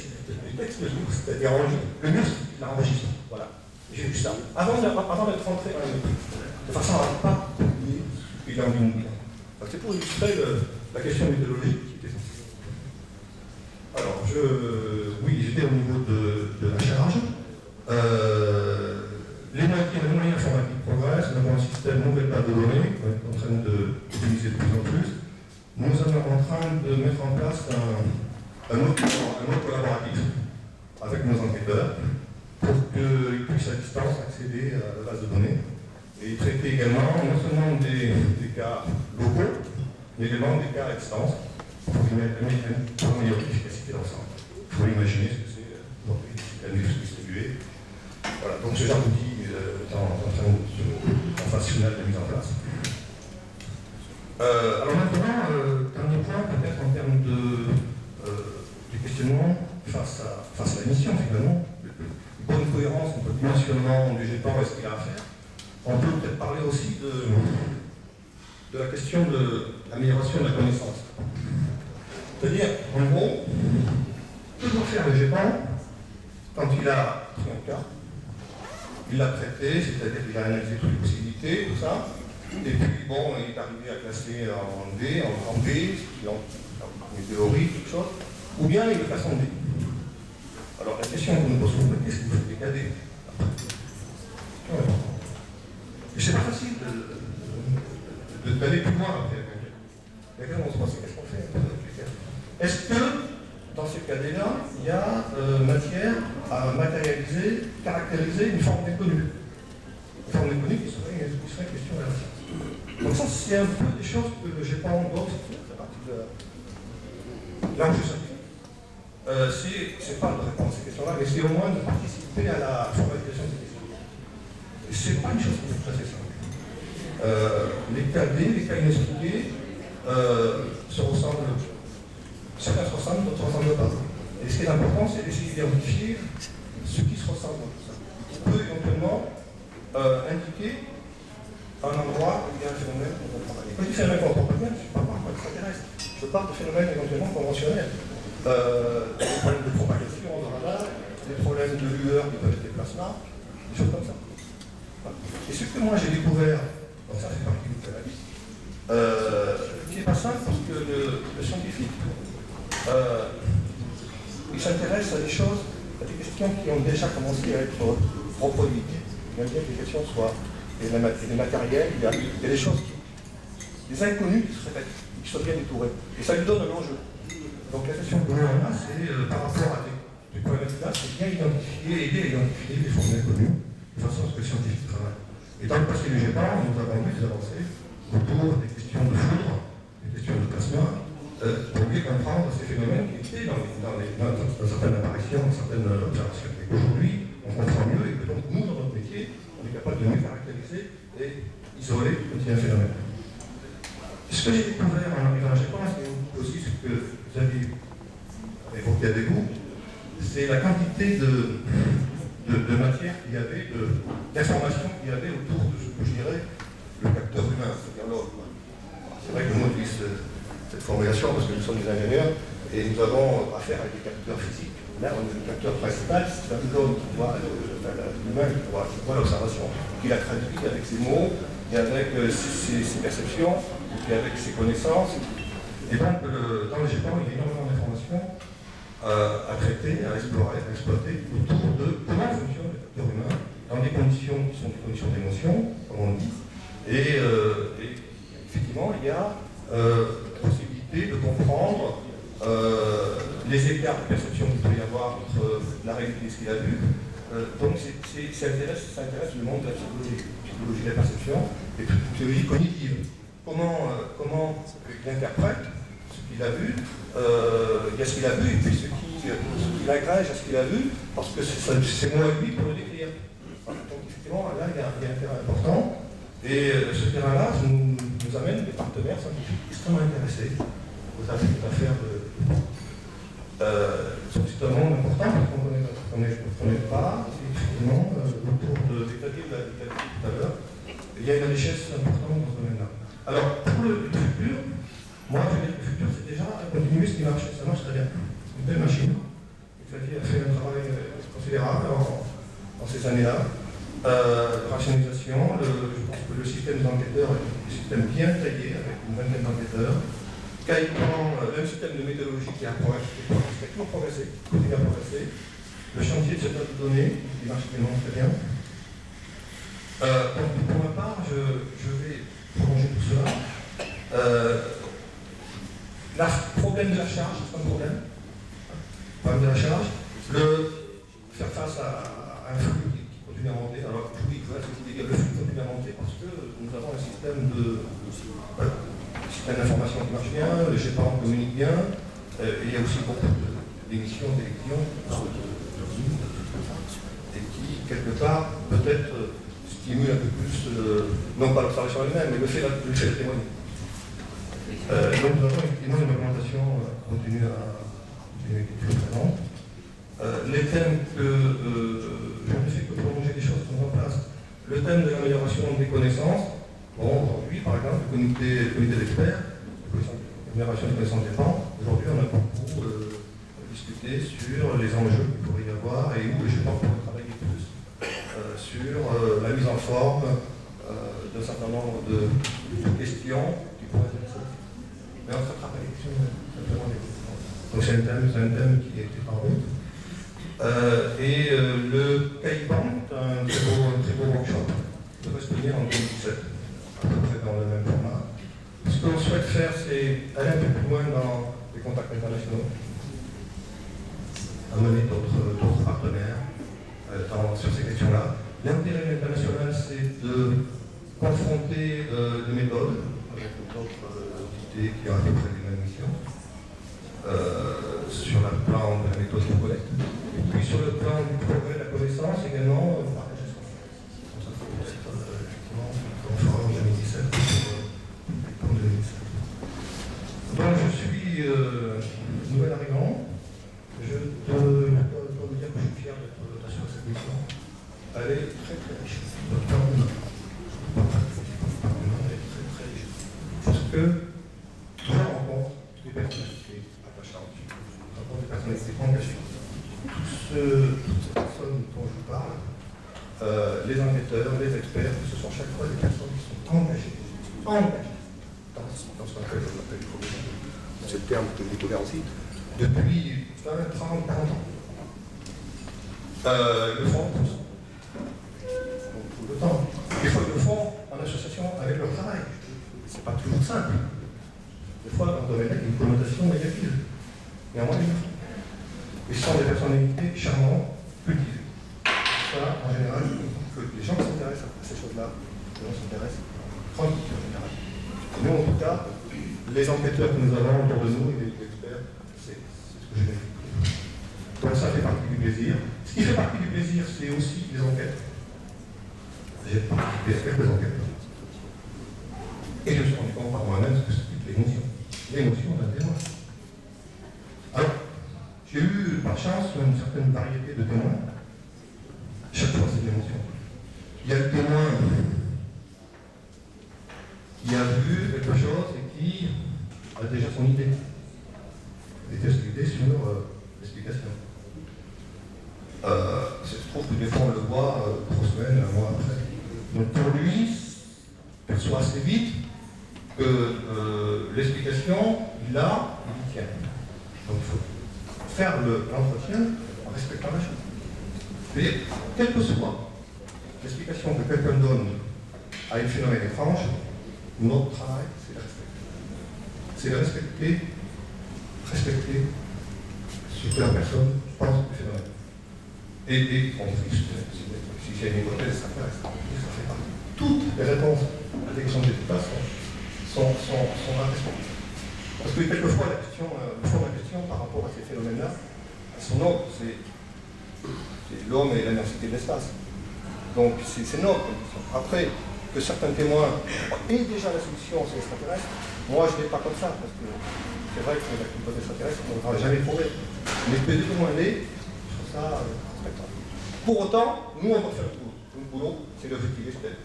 libre, c'est-à-dire le mieux, c'est l'enregistre. Voilà. J'ai vu ça. Avant d'être rentré dans le truc, de façon à ne pas oublier ce qu'il a envie de nous dire. C'est pour illustrer la question méthodologique qui était censée. Alors, oui, j'étais au niveau de la charge. Les moyens informatiques progressent, nous avons un système nouvelle base de données qu'on est en train d'utiliser de plus en plus. Nous sommes en train de mettre en place un mode collaboratif avec nos enquêteurs pour qu'ils puissent à distance accéder à la base de données et traiter également non seulement des cas locaux, mais également des cas à distance pour améliorer l'efficacité de l'ensemble. Il faut imaginer ce que c'est aujourd'hui, la news distribuée. Voilà, donc ce genre d'outil est en phase finale de mise en place. Alors maintenant, dernier point, peut-être en termes de questionnement face à la mission finalement, bonne cohérence entre le dimensionnement du GEPAN et ce qu'il a à faire. On peut peut-être parler aussi de la question de l'amélioration de la connaissance. C'est-à-dire, en gros, que doit faire le GEPAN quand il a pris un cas, il l'a traité, c'est-à-dire qu'il a analysé toutes les possibilités, tout ça, et puis bon, il est arrivé à classer en D, en grand B, en théorie, quelque chose, ou bien il le classe en D. Alors la question qu'on nous pose, c'est qu'est-ce que vous faites des KD après? Et c'est pas facile d'aller plus loin après. La question qu'on se pose, c'est qu'est-ce qu'on fait? Est-ce que dans ces KD-là, il y a matière à matérialiser, caractériser une forme d'inconnu? Une forme d'inconnu qui serait question de la science. Donc ça, c'est un peu des choses que j'ai pas en d'autres, c'est partie de l'enjeu scientifique. C'est pas de répondre à ces questions-là, mais c'est au moins de participer à la formalisation de ces questions. C'est pas une chose qui est très simple. Les KD, les cas inexpliqués, se ressemblent. Certains se ressemblent, d'autres ne se ressemblent pas. Et ce qui est important, c'est d'essayer d'identifier ce qui se ressemble dans tout ça. Qui peut éventuellement indiquer un endroit où il y a un phénomène qu'on peut travailler. Quand je dis phénomène qu'on peut travailler, je ne parle pas de extraterrestre. Je parle de phénomènes éventuellement conventionnels. Des problèmes de propagation dans la radar, des problèmes de lueur qui peuvent être des plasmas, des choses comme ça. Voilà. Et ce que moi j'ai découvert, donc ça c'est partie du cannabis, qui n'est pas simple parce que le scientifique, il s'intéresse à des choses, à des questions qui ont déjà commencé à être reproduites. Il y a bien que les questions soient des matériels, il y a des choses, des inconnus qui se répètent, qui sont bien entourés. Et ça lui donne un enjeu. Donc la question que l'on a, c'est par rapport à des problématiques-là, c'est bien identifier, aider à identifier des formes inconnues, de façon à ce que le scientifique travaille. Et dans le passé du GEPAN, nous avons vu des avancées autour des questions de foudre, des questions de plasma, pour mieux comprendre ces phénomènes qui étaient dans certaines apparitions, dans certaines observations. Et aujourd'hui, on comprend mieux et que donc nous, dans notre métier, on est capable de mieux caractériser et isoler quand il y a un phénomène. Ce que j'ai découvert en arrivant à GEPAN, c'est aussi ce que vous avez évoqué avec vous, c'est la quantité de matière qu'il y avait, d'informations qu'il y avait autour de ce que je dirais le capteur humain, c'est-à-dire l'homme. C'est vrai que nous on utilise cette formulation parce que nous sommes des ingénieurs et nous avons affaire avec des capteurs physiques. Là, on a le capteur principal, c'est l'homme qui voit, l'humain qui voit l'observation, qui la traduit avec ses mots et avec ses perceptions, et puis avec ses connaissances. Et donc, dans le GEPAN, il y a énormément d'informations à traiter, à explorer, à exploiter autour de comment fonctionne le capteur humain dans des conditions qui sont des conditions d'émotion, comme on le dit. Et effectivement, il y a possibilité de comprendre les écarts de perception qu'il peut y avoir entre la réalité et ce qu'il a vu. Donc ça intéresse le monde de la psychologie de la perception et de la psychologie cognitive. Comment il interprète ce qu'il a vu, il y a ce qu'il a vu et puis ce qu'il agrège à ce qu'il a vu, parce que c'est moi et lui pour le décrire. Donc effectivement, là, il y a un terrain important. Et ce terrain-là nous amène des partenaires scientifiques extrêmement intéressés aux affaires sont extrêmement importants parce qu'on ne connaît pas, effectivement, autour de l'Italie de tout à l'heure, il y a une richesse importante dans ce domaine-là. Alors, pour le futur, moi, je veux dire que le futur, c'est déjà continuer ce qui marche, ça marche très bien. C'est une belle machine. Xavier a fait un travail considérable en ces années-là. Rationalisation, je pense que le système d'enquêteurs est un système bien taillé avec une vingtaine d'enquêteurs. Caïman, un système de méthodologie qui a toujours progressé, continue à progresser. Le chantier de cette base de données, qui marche vraiment très bien. Donc pour ma part, je vais prolonger tout cela. Le problème de la charge, c'est un problème. Le problème de la charge, faire face à un flux qui continue à monter. Alors je vous dis que le flux continue à monter parce que nous avons un système d'information qui marche bien, les GEPAN communiquent bien, il y a aussi beaucoup d'émissions de télévision et qui, quelque part, peut-être stimule un peu plus, non pas l'observation elle-même, mais le fait de témoigner. Donc nous avons effectivement une augmentation continue qui est très présente. Les thèmes que je ne fais que prolonger des choses qui sont en place. Le thème de l'amélioration des connaissances. Bon, aujourd'hui, par exemple, le comité d'experts, l'amélioration des connaissances des gens, aujourd'hui, on a beaucoup discuté sur les enjeux qu'il pourrait y avoir et où je pense qu'on pourrait travailler plus sur la mise en forme d'un certain nombre de questions qui pourraient être ça. Mais on ne traitera pas les questions, simplement les questions. Donc c'est un thème qui a été parlé. Le Caïban est un très beau workshop qui devrait se tenir en 2017. À peu près dans le même format. Ce que l'on souhaite faire, c'est aller un peu plus loin dans les contacts internationaux, amener d'autres partenaires sur ces questions-là. L'intérêt international, c'est de confronter des méthodes avec d'autres entités qui ont à peu près les mêmes missions, sur le plan de la méthode de collecte, et puis sur le plan du progrès de la connaissance également, partager ce qu'on fait. Comme ça, effectivement, en 2017 pour 2017. Donc je suis nouvel arrivant. Je dois vous dire que je suis fier d'être sur cette mission. Elle est très très riche. Notre temps est très riche. Parce que je rencontre des personnalités attachantes. Je rencontre des personnalités engagées. Toutes ces personnes dont je vous parle, les enquêteurs, les experts, ce sont chaque fois des personnes qui sont engagées dans ce qu'on appelle, c'est le terme que j'ai découvert aussi, depuis 20, 30, 40 ans. Le font tous. Tout le temps. Des fois, ils le font en association avec leur travail. C'est pas toujours simple. Des fois, on doit mettre une connotation négative. Néanmoins, ils le font. Ils sont des personnalités charmantes, cultivées. Ça, en général, que les gens qui s'intéressent à ces choses-là, les gens s'intéressent à la culture en général. Nous, en tout cas, les enquêteurs que nous avons autour de nous et les experts, c'est ce que j'ai vécu. Donc ça fait partie du plaisir. Ce qui fait partie du plaisir, c'est aussi les enquêtes. J'ai participé à quelques enquêtes. Et je me suis rendu compte par moi-même que c'était l'émotion. L'émotion d'un témoin. Alors, j'ai eu par chance une certaine variété de témoins. Chaque fois, c'est de l'émotion. Il y a le témoin qui a vu quelque chose et qui a déjà son idée. Et son idée sur l'explication. Je trouve que des fois on le voit 3 semaines, 1 mois après. Donc pour lui, il perçoit assez vite que l'explication, il l'a, il y tient. Donc il faut faire l'entretien en respectant la chose. C'est-à-dire, quelle que soit l'explication que quelqu'un donne à une phénomène étrange, notre travail, c'est de respecter. C'est de respecter refléter ce que la personne pense du phénomène. Et on dit, si j'ai une hypothèse, ça fait partie. Toutes les réponses à la question des débats sont intéressantes. Parce que quelquefois, le fond de la question par rapport à ces phénomènes-là, son noble, c'est l'homme et l'énergie de l'espace. Donc c'est noble. Après, que certains témoins aient déjà la solution, c'est extraterrestre, moi je ne l'ai pas comme ça, parce que c'est vrai que la hypothèse extraterrestre, on ne l'aura jamais trouvé. Mais que des témoins l'aient, je trouve ça respectable. Pour autant, nous on doit faire le boulot. Le boulot, c'est l'objectif STEP.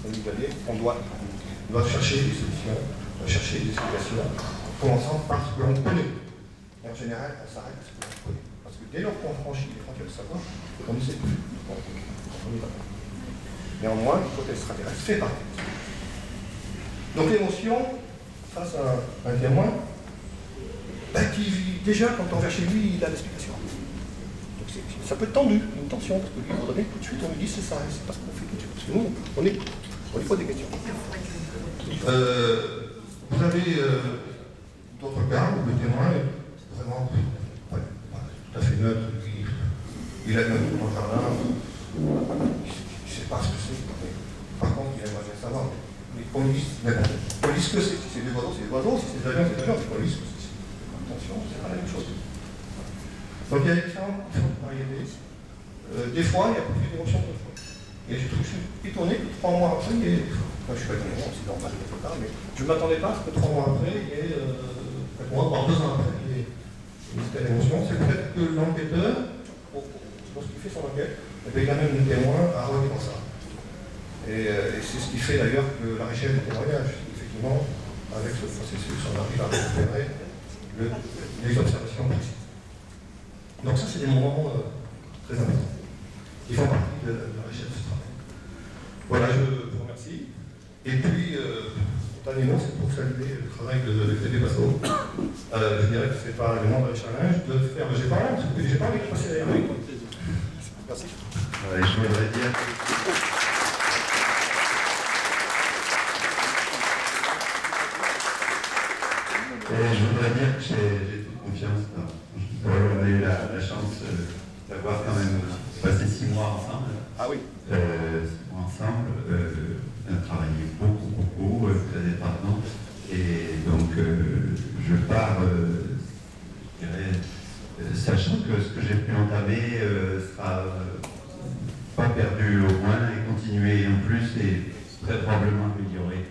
On doit chercher des solutions, on doit chercher des explications, en commençant par ce que l'on connaît. Et en général, on s'arrête à ce que l'on connaît. Parce que dès lors qu'on franchit les frontières du savoir, on ne sait plus. Néanmoins, l'hypothèse extraterrestre fait partie. Donc l'émotion, face à un témoin, qui vit déjà, quand on vient chez lui, il a l'explication. Donc ça peut être tendu, une tension, parce que lui, il voudrait tout de suite, on lui dit c'est ça, c'est parce qu'on fait tout de suite. Parce que nous, on écoute, on lui pose des questions. Vous avez d'autres cas où le témoin est vraiment tout à fait neutre, il a même dans le jardin, il ne sait pas ce que c'est. Par contre, il aimerait bien savoir. Mais qu'on dise ce que c'est. Si c'est des oiseaux, c'est des oiseaux. Si c'est des avions, c'est des avions. Qu'on dise ce que c'est. Attention, c'est pas la même chose. Donc il y a différentes variétés. Des fois, il y a plus d'émotions que fois. Et je suis étonné que 3 mois après, enfin, je suis pas étonné, c'est normal quelque part, mais je ne m'attendais pas à ce que 3 mois après, il y ait 4 mois, voire 2 ans après, il y ait une telle émotion. C'est peut-être que l'enquêteur, lorsqu'il fait son enquête, il a même des témoins à retenir ça. Et c'est ce qui fait d'ailleurs que la richesse du témoignage, effectivement, avec ce processus, on arrive à récupérer les observations précises. Donc ça, c'est des moments très importants. Ils font partie de la richesse de ce travail. Voilà, je vous remercie. Et puis, spontanément, c'est pour saluer le travail de Frédéric Basso. Je dirais que ce n'est pas le nom d'un challenge de faire le GEPAR, parce que le GEPAR est passé derrière lui. Merci. Je voudrais dire. Je voudrais dire que j'ai toute confiance. On a eu la chance d'avoir quand même passé 6 mois ensemble. Ah oui. 6 mois ensemble. On a travaillé beaucoup, très étroitement. Et donc, je pars, je dirais, sachant que ce que j'ai pu entamer sera pas perdu au moins et continuer en plus et très probablement améliorer.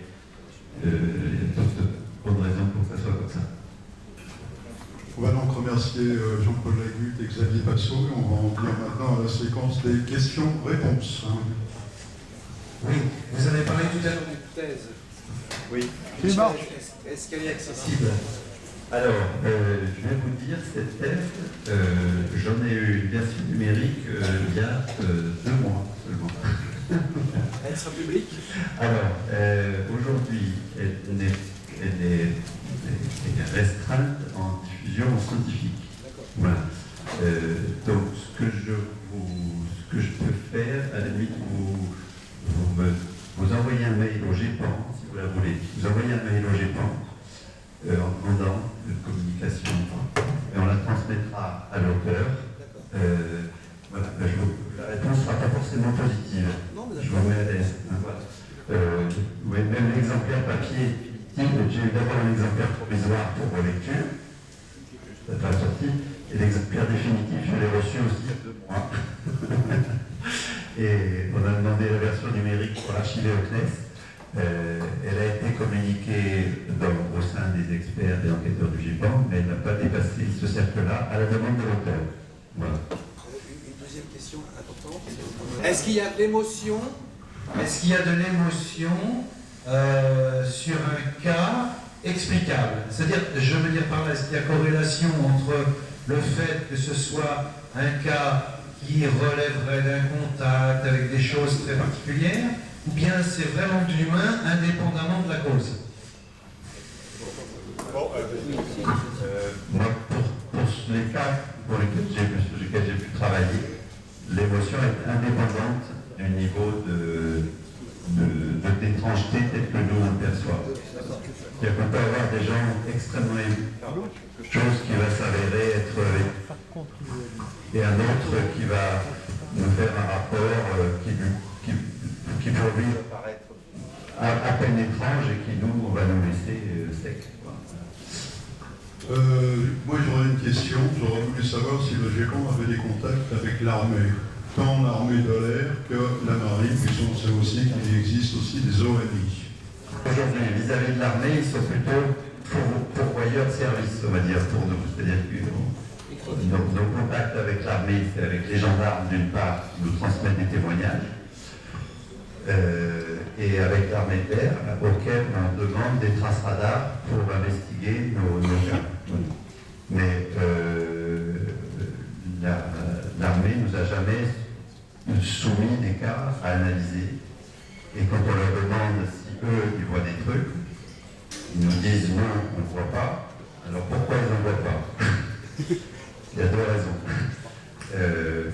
Il y a toutes de bonnes raisons pour que ça soit comme ça. On va donc remercier Jean-Paul Lagut et Xavier Basso et on va en venir maintenant à la séquence des questions-réponses. Oui, vous avez parlé tout à l'heure d'une thèse. Oui. Est-ce qu'elle est accessible? Alors, je vais vous dire, cette thèse, j'en ai eu une version numérique il y a 2 mois seulement. Elle sera publique? Alors, aujourd'hui, elle est restreinte en diffusion scientifique. Voilà. Donc, ce que je peux faire, à la limite, vous envoyez un mail au GEPAN, si vous la voulez. Vous envoyez un mail au GEPAN en demandant une communication et on la transmettra à l'auteur. Voilà. La réponse ne sera pas forcément positive. Je vous mets à l'aise. Oui, même l'exemplaire papier. J'ai eu d'abord un exemplaire provisoire pour relecture, ça n'a pas sorti, et l'exemplaire définitif, je l'ai reçu aussi il y a 2 mois. Et on a demandé la version numérique pour l'archiver au CNES. Elle a été communiquée au sein des experts et enquêteurs du GEPAN, mais elle n'a pas dépassé ce cercle-là à la demande de l'auteur. Voilà. Une deuxième question importante. Est-ce qu'il y a de l'émotion? Est-ce qu'il y a de l'émotion sur un cas explicable? C'est-à-dire, je veux dire par là, est-ce qu'il y a corrélation entre le fait que ce soit un cas qui relèverait d'un contact avec des choses très particulières, ou bien c'est vraiment de l'humain indépendamment de la cause? Moi, pour les cas pour lesquels j'ai pu travailler, l'émotion est indépendante du niveau d'étrangeté tel que nous on le perçoit. C'est-à-dire qu'on peut avoir des gens extrêmement émus chose qui va s'avérer être et un autre qui va nous faire un rapport qui pour lui va paraître à peine étrange et qui nous, on va nous laisser sec. Moi j'aurais une question, j'aurais voulu savoir si le GECAM avait des contacts avec l'armée, tant l'armée de l'air que la marine, puisqu'on sait aussi qu'il existe aussi des ONI. Aujourd'hui, vis-à-vis de l'armée, ils sont plutôt pourvoyeurs de services, on va dire, pour nous. C'est-à-dire que nos contacts avec l'armée, c'est avec les gendarmes d'une part, qui nous transmettent des témoignages, et avec l'armée de l'air, auquel on demande des traces radars pour investiguer nos cas. Mais l'armée ne nous a jamais soumis des cas à analyser. Et quand on leur demande si eux, ils voient des trucs, ils nous disent non, on ne voit pas. Alors pourquoi ils n'en voient pas? Il y a deux raisons.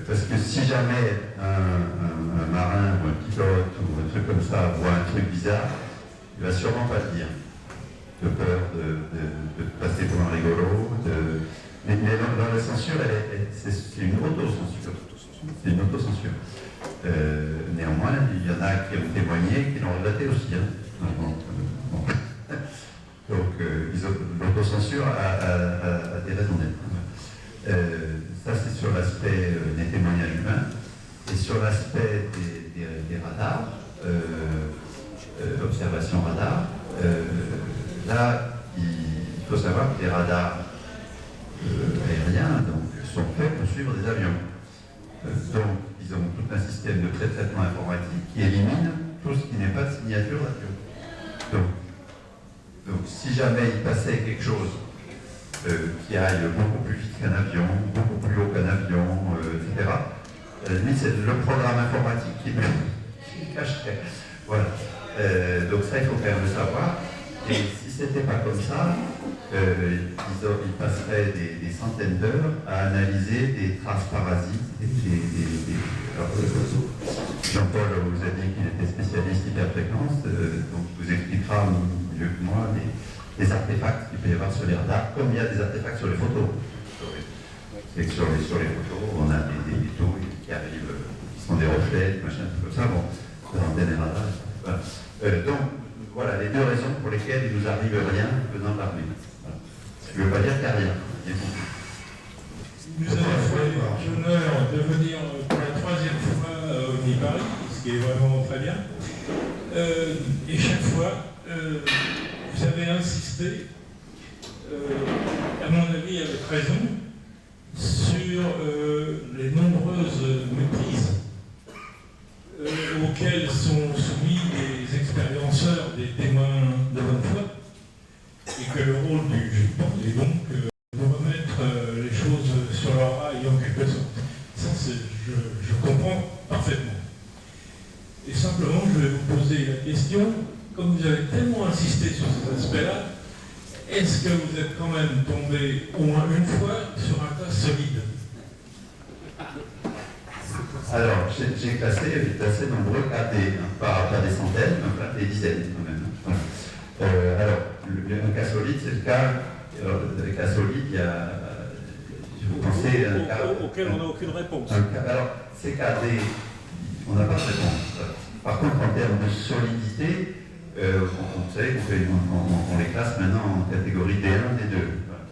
Parce que si jamais un marin ou un pilote ou un truc comme ça voit un truc bizarre, il ne va sûrement pas le dire. De peur de passer pour un rigolo. Mais dans la censure, c'est une autocensure. C'est une autocensure. Néanmoins, il y en a qui ont témoigné, qui l'ont regretté aussi. Bon. Donc, l'autocensure a des raisons d'être. Ça, c'est sur l'aspect des témoignages humains. Et sur l'aspect des radars, observation radar, là, il faut savoir que les radars aériens sont faits pour suivre des avions. Donc, ils ont tout un système de pré-traitement informatique qui élimine tout ce qui n'est pas de signature radio. Donc, si jamais il passait quelque chose qui aille beaucoup plus vite qu'un avion, beaucoup plus haut qu'un avion, etc., lui, c'est le programme informatique qui le cacherait. Voilà. Donc ça, il faut quand même le savoir. Et si ce n'était pas comme ça, ils passeraient des centaines d'heures à analyser des traces parasites. Alors, Jean-Paul vous a dit qu'il était spécialiste hyperfréquence, donc il vous expliquera mieux que moi les artefacts qu'il peut y avoir sur les radars, comme il y a des artefacts sur les photos. C'est que sur les photos, on a des taux qui arrivent, qui sont des reflets, des machins, tout comme ça, bon, dans des radars. Voilà. Donc, voilà les deux raisons pour lesquelles il ne nous arrive rien venant de l'armée. Voilà. Je ne veux pas dire qu'il n'y a rien. Vous avez fait l'honneur de venir pour la troisième fois au Nid-Paris, ce qui est vraiment très bien. Et chaque fois, vous avez insisté, à mon avis avec raison, sur les nombreuses maîtrises auxquelles sont soumis les expérienceurs, des témoins de bonne foi, et que le rôle du GECAM est donc de remettre les choses sur leur rail en quelque sorte. Ça, je comprends parfaitement. Et simplement, je vais vous poser la question, comme vous avez tellement insisté sur ces aspects-là, est-ce que vous êtes quand même tombé au moins une fois sur un cas solide? Alors, j'ai classé d'assez nombreux cas, pas des centaines, mais enfin des dizaines quand même. Alors, un cas solide, c'est le cas. Les cas solides, il y a. Vous pensez à un cas. Auquel on n'a aucune réponse. Alors, ces cas on n'a pas de réponse. Par contre, en termes de solidité, vous savez qu'on les classe maintenant en catégorie D1, D2. Voilà.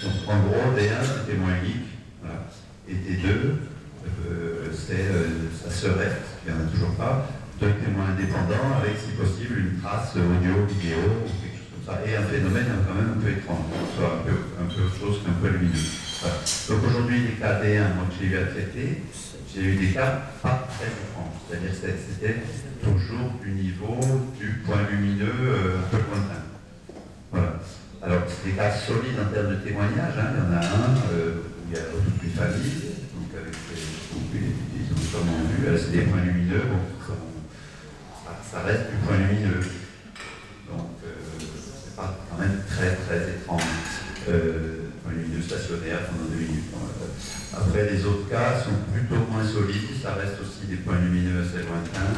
Donc, en gros, D1, c'est témoin unique. Voilà. Et D2, ça serait, il n'y en a toujours pas, deux témoins indépendants avec, si possible, une trace audio, vidéo, ou quelque chose comme ça, et un phénomène quand même un peu étrange, soit un peu chose qu'un peu lumineux. Voilà. Donc aujourd'hui, les cas D1 que j'ai eu à traiter, j'ai eu des cas pas très étranges, c'est-à-dire que c'était toujours du niveau du point lumineux un peu lointain. Voilà. Alors, c'est des cas solides en termes de témoignage, hein. Il y en a un où il y a toutes les familles, donc avec ils ont sûrement vu, c'est des points lumineux, bon, ça reste du point lumineux. Donc, c'est pas quand même très très étrange. Point lumineux stationnaire pendant 2 minutes. Après, les autres cas sont plutôt moins solides, ça reste aussi des points lumineux assez lointains.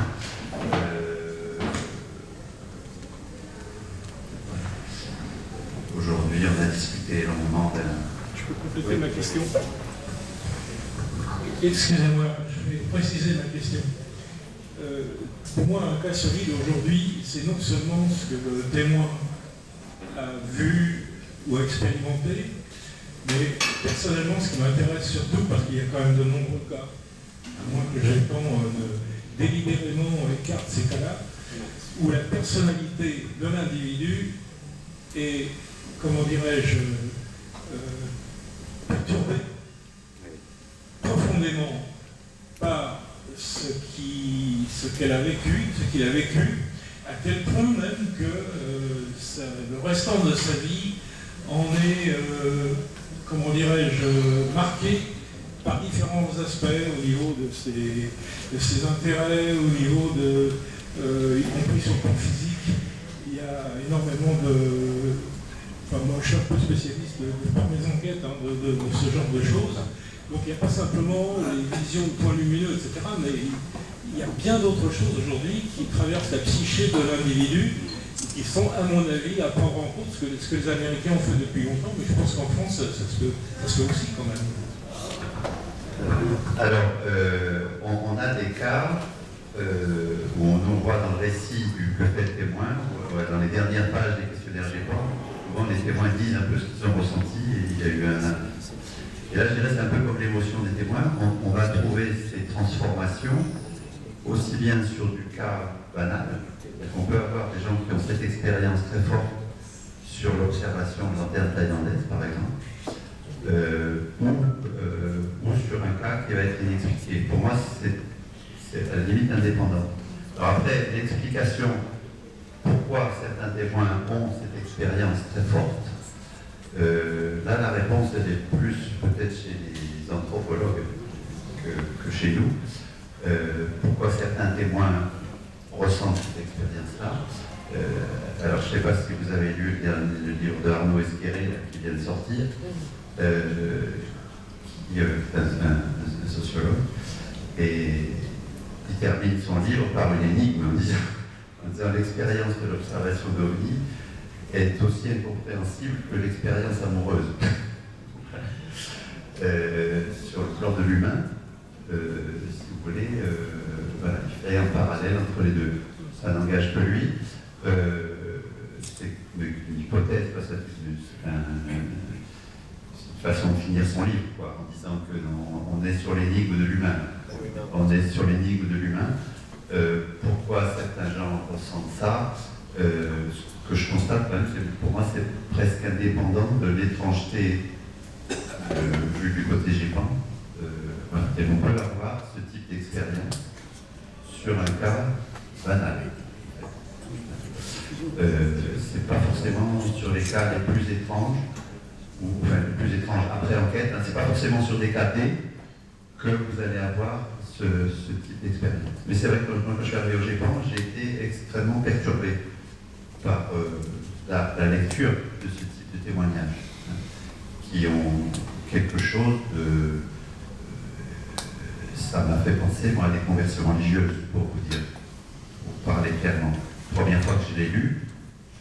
Aujourd'hui, on a discuté longuement Je peux compléter ma question? Excusez-moi, je vais préciser ma question. Pour moi, un cas solide aujourd'hui, c'est non seulement ce que le témoin a vu ou expérimenté, mais personnellement, ce qui m'intéresse surtout, parce qu'il y a quand même de nombreux cas, à moins que j'étends délibérément écarte ces cas-là, où la personnalité de l'individu est, comment dirais-je, perturbée profondément par ce qu'il a vécu, à tel point même que le restant de sa vie en est, comment dirais-je, marqué par différents aspects au niveau de ses intérêts, au niveau y compris sur le plan physique. Il y a énormément de... Enfin, moi, je suis un peu spécialiste par mes enquêtes de ce genre de choses. Donc il n'y a pas simplement les visions de points lumineux, etc., mais il y a bien d'autres choses aujourd'hui qui traversent la psyché de l'individu et qui sont, à mon avis, à prendre en compte ce que les Américains ont fait depuis longtemps, mais je pense qu'en France, ça se fait aussi quand même. Alors, on a des cas où on voit dans le récit que fait le témoin, dans les dernières pages des questionnaires GEPAN, souvent les témoins disent un peu ce qu'ils ont ressenti et il y a eu un... Et là, je dirais, c'est un peu comme l'émotion des témoins. On va trouver ces transformations aussi bien sur du cas banal. On peut avoir des gens qui ont cette expérience très forte sur l'observation de l'antenne thaïlandaise, par exemple, ou sur un cas qui va être inexpliqué. Pour moi, c'est à la limite indépendant. Alors après, l'explication pourquoi certains témoins ont cette expérience très forte, là, la réponse, elle est plus peut-être chez les anthropologues que chez nous. Pourquoi certains témoins ressentent cette expérience-là. Alors, je ne sais pas si vous avez lu le livre de Arnaud Esqueré qui vient de sortir, qui est un sociologue, et il termine son livre par une énigme en disant l'expérience de l'observation d'OVNI est aussi incompréhensible que l'expérience amoureuse. Sur le plan de l'humain, si vous voulez, voilà, il fait un parallèle entre les deux. Ça n'engage que lui. C'est une hypothèse, c'est une façon de finir son livre, quoi, en disant que on est sur l'énigme de l'humain. On est sur l'énigme de l'humain. Pourquoi certains gens ressentent ça? Ce que je constate, pour moi, c'est presque indépendant de l'étrangeté vue du côté GEPAN. Voilà. Et on peut avoir ce type d'expérience sur un cas banal. C'est pas forcément sur les cas les plus étranges, ou enfin les plus étranges après enquête, c'est pas forcément sur des cas D que vous allez avoir ce type d'expérience. Mais c'est vrai que quand je suis arrivé au GEPAN, j'ai été extrêmement perturbé par la lecture de ce type de témoignages, qui ont quelque chose de... ça m'a fait penser, moi, à des conversions religieuses, pour vous dire, pour parler clairement. La première fois que je l'ai lu,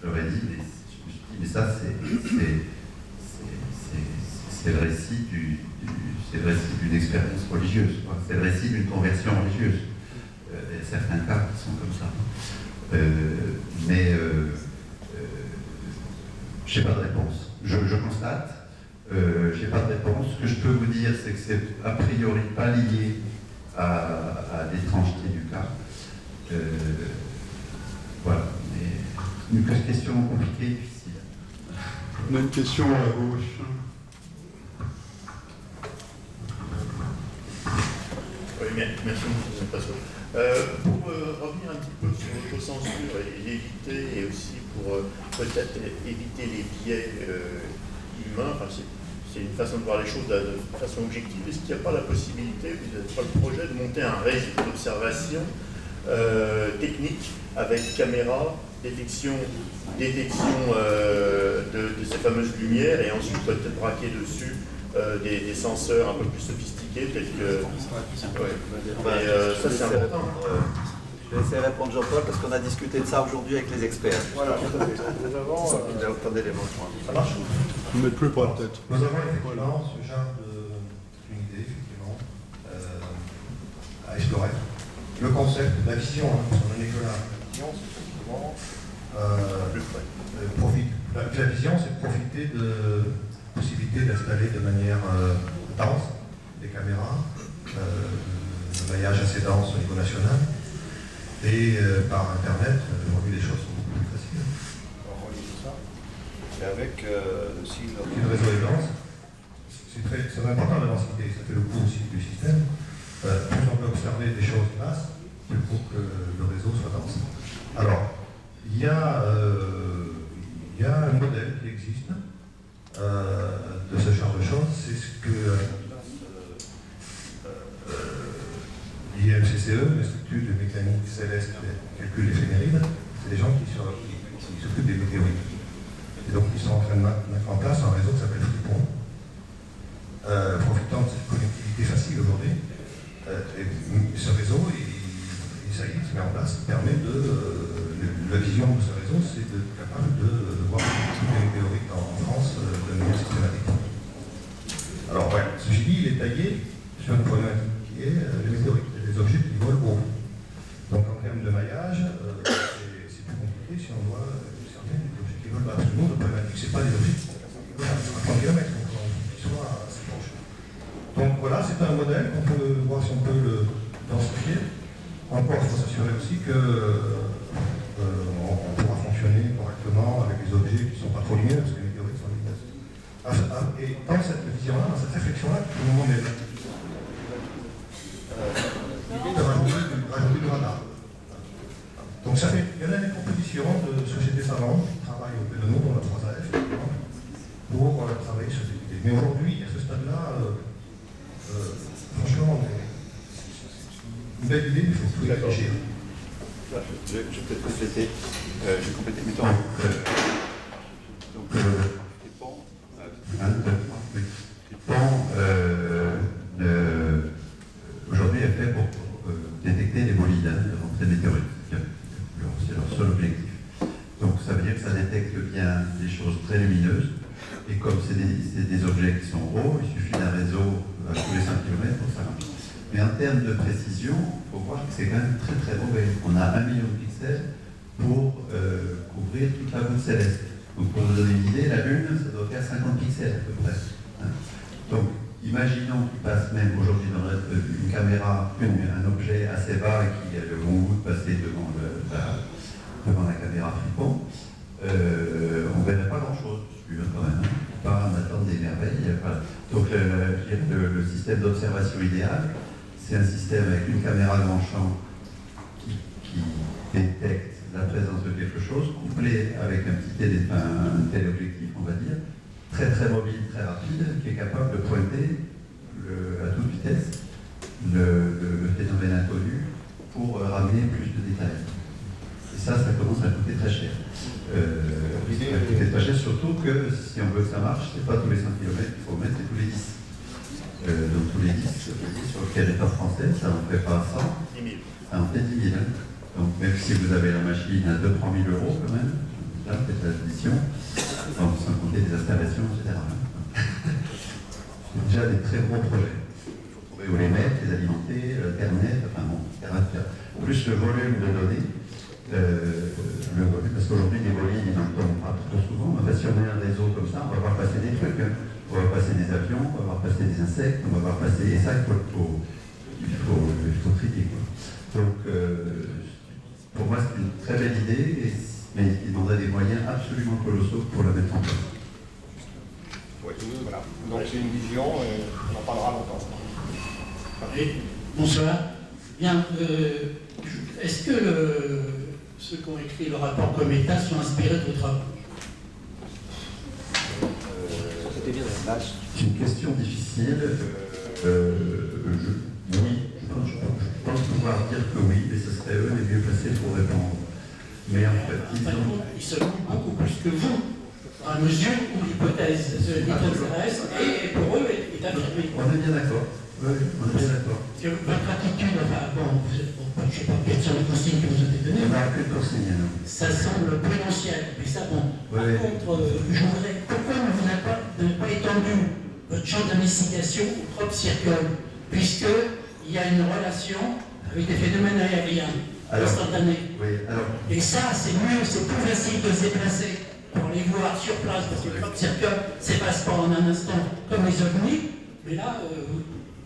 je leur ai dit, mais, je me suis dit, mais ça, c'est le récit d'une expérience religieuse, c'est le récit d'une conversion religieuse. Il y a certains cas qui sont comme ça. Mais je n'ai pas de réponse. Je constate, je n'ai pas de réponse. Ce que je peux vous dire, c'est que c'est a priori pas lié à l'étrangeté du cas. Voilà. Mais une question compliquée, difficile. On a une question à la gauche. Oui, merci, M. Passot. Pour revenir un petit peu sur l'autocensure et l'éviter, et aussi pour peut-être éviter les biais humains, enfin, c'est une façon de voir les choses de façon objective. Est-ce qu'il n'y a pas la possibilité, vous n'avez pas le projet, de monter un réseau d'observation technique avec caméra, détection de ces fameuses lumières, et ensuite peut-être braquer dessus des senseurs un peu plus sophistiqués, tels que... ça c'est important. Je vais essayer de répondre Jean-Paul parce qu'on a discuté de ça aujourd'hui avec les experts. Voilà, tout à fait. Il y a autant d'éléments. Ça marche. ne mettent plus pour la tête. Nous avons effectivement ce genre d'unité, effectivement, à explorer. Le concept, la vision, hein, parce qu'on en est que là. La vision, c'est effectivement la vision, c'est de profiter de possibilité d'installer de manière dense des caméras, un maillage assez dense au niveau national, et par Internet, aujourd'hui les choses sont beaucoup plus faciles. On relie tout ça. Et avec si le réseau est dense, c'est important la densité, ça fait le coût aussi du système. Plus on peut observer des choses basses, plus pour que le réseau soit dense. Alors, il y a un modèle qui existe de ce genre de choses, c'est ce que l'IMCCE, l'Institut de mécanique céleste et calcul éphéméride, c'est des gens qui s'occupent des météorites. Et donc ils sont en train de mettre en place un réseau qui s'appelle Fripon, profitant de cette connectivité facile aujourd'hui. Et ce réseau, ça y est, se met en place, permet la vision de ce réseau, c'est d'être capable de voir toutes les météorites en France de manière systématique. Alors, ouais, ceci dit, il est taillé sur une problématique qui est les météorites, les objets qui volent haut. Donc, en termes de maillage, c'est plus compliqué si on doit cerner des objets qui volent bas. Parce que nous, notre problématique, ce n'est pas des objets qui volent à 30 km, qui soient assez proches. Donc, voilà, c'est un modèle qu'on peut voir si on peut le densifier. Encore, il faut s'assurer aussi qu'on pourra fonctionner correctement avec des objets qui ne sont pas trop lumineux, parce que les météorites sont lumineuses. Et dans cette vision-là, dans cette réflexion-là, tout le monde est là. L'idée de rajouter du radar. Donc il y en a des propositions de sociétés savantes qui travaillent auprès de nous, dans la 3AF, pour travailler sur cette idée. Mais aujourd'hui, à ce stade-là, franchement, une belle idée, mais il faut tout réfléchir. Je peux compléter. Je vais compléter mes temps. Aujourd'hui est fait pour détecter les bolides de rentrée météorite. C'est leur seul objectif. Donc ça veut dire que ça détecte bien des choses très lumineuses. Et comme c'est des objets qui sont hauts, il suffit d'un réseau à tous les 5 km pour ça. Mais en termes de précision, il faut voir que c'est quand même très très mauvais. On a 1 million de pixels pour couvrir toute la voûte céleste. Donc pour vous donner une idée, la Lune, ça doit faire 50 pixels à peu près. Donc imaginons qu'il passe même aujourd'hui dans une caméra, un objet assez bas qui a le bon goût de passer devant la caméra Fripon, on ne verrait pas grand-chose dessus quand même. Pas d'attendre des merveilles. Voilà. Donc le système d'observation idéal, c'est un système avec une caméra grand champ qui détecte la présence de quelque chose, couplé avec un téléobjectif, on va dire, très très mobile, très rapide, qui est capable de pointer à toute vitesse le phénomène inconnu pour ramener plus de détails. Et ça commence à coûter très cher. Ça va coûter très cher, surtout que si on veut que ça marche, c'est pas tous les 5 km, il faut mettre tous les 10. Donc tous les 10 sur le territoire français, ça n'en fait pas 100, ça en fait 10 000. Donc même si vous avez la machine à 2-3 000 euros quand même, là faites l'addition, sans compter des installations, etc. C'est déjà des très gros projets. Il faut trouver où les mettre, les alimenter, Internet, enfin bon, etc. Plus le volume de données, parce qu'aujourd'hui les volumes, ils n'en tombent pas trop souvent. Si on a un réseau comme ça, on va voir passer des trucs. On va voir passer des avions, on va voir passer des insectes, on va voir passer. Et ça, il faut trier. Donc, pour moi, c'est une très belle idée, mais il demanderait des moyens absolument colossaux pour la mettre en place. Oui, voilà. Donc, c'est une vision, on en parlera longtemps. Bonsoir. Bien, est-ce que ceux qui ont écrit le rapport Cometa sont inspirés de vos travaux? C'est une question difficile. Oui, je pense pouvoir dire que oui, mais ce serait eux les mieux placés pour répondre. Mais en fait, ils se louent beaucoup plus que vous, à mesure où l'hypothèse terrestre et pour eux est affirmée. On est bien d'accord. Oui, on est bien d'accord. Votre attitude, enfin, bon, je ne sais pas quelles sont les consignes que vous avez données. On n'a plus de consignes, non. Ça semble prudentiel, mais ça, bon. Oui. Par contre, je voudrais pourquoi vous n'avez pas étendu votre champ d'investigation au crop circle, puisqu'il y a une relation avec des phénomènes aériens instantanés. Oui, alors, Et ça, c'est mieux, c'est plus facile de se déplacer pour les voir sur place, parce que le crop circle ne s'efface pas en un instant comme les ovnis, mais là,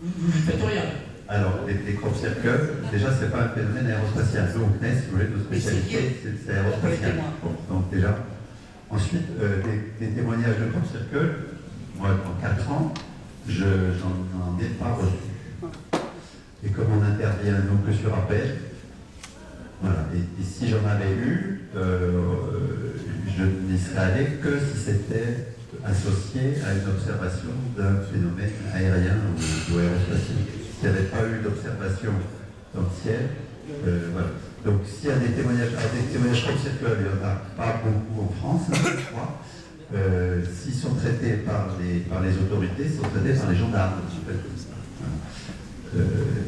vous ne faites rien. alors les crop circles, déjà, ce n'est pas un phénomène aérospatial. Nous, au CNES, si vous voulez, notre spécialité, c'est aérospatial. Bon, donc déjà, ensuite, des témoignages de crop circle, moi, en 4 ans, je n'en ai pas reçu. Et comme on intervient donc que sur appel, voilà, et si j'en avais eu, je n'y serais allé que si c'était associé à une observation d'un phénomène aérien ou aérospatial. S'il n'y avait pas eu d'observation dans le ciel, voilà. Donc s'il y a des témoignages, crop circle, il n'y en a pas beaucoup en France, hein, je crois. S'ils sont traités par les autorités, ils sont traités par les gendarmes. En fait.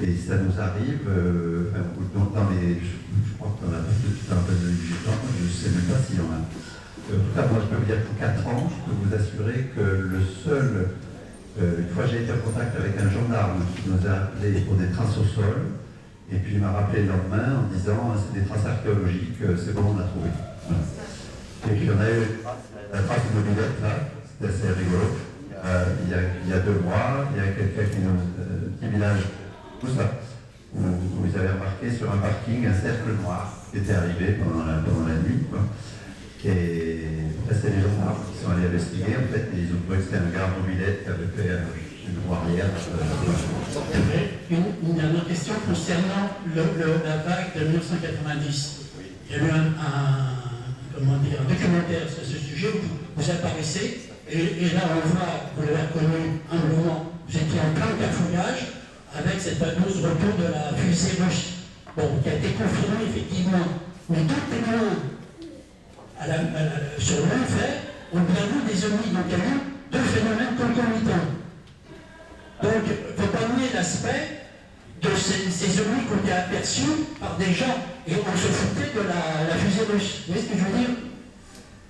Et ça nous arrive dans les. Je crois que dans la je ne sais même pas s'il y en a. En tout cas, moi je peux vous dire que pour 4 ans, je peux vous assurer que le seul. Une fois j'ai été en contact avec un gendarme qui nous a appelé pour des traces au sol, et puis il m'a rappelé le lendemain en disant c'est des traces archéologiques, c'est bon, on a trouvé. Voilà. Et puis on a eu la trace de mobilette là, c'était assez rigolo. Il y a 2 mois, il y a quelqu'un qui nous. Petit village, tout ça, où ils avaient remarqué sur un parking un cercle noir qui était arrivé pendant la nuit. Quoi. Et là, c'est les gendarmes qui sont allés investiguer en fait, et ils ont trouvé que c'était un garde mobilette qui avait fait une roue arrière. Une dernière question concernant la vague de 1990. Il y a eu un documentaire sur ce sujet où vous apparaissez, et là on voit, vous l'avez reconnu humblement, vous étiez en plein cafouillage avec cette fameuse retour de la fusée russe, bon, qui a été confirmée effectivement. Mais d'autres témoins sur le même fait ont bien vu des ovnis, donc il y a eu 2 phénomènes concomitants. Donc, il ne faut pas nier l'aspect de ces ovnis qui ont été aperçus par des gens, et on se foutait de la fusée russe. Vous voyez ce que je veux dire?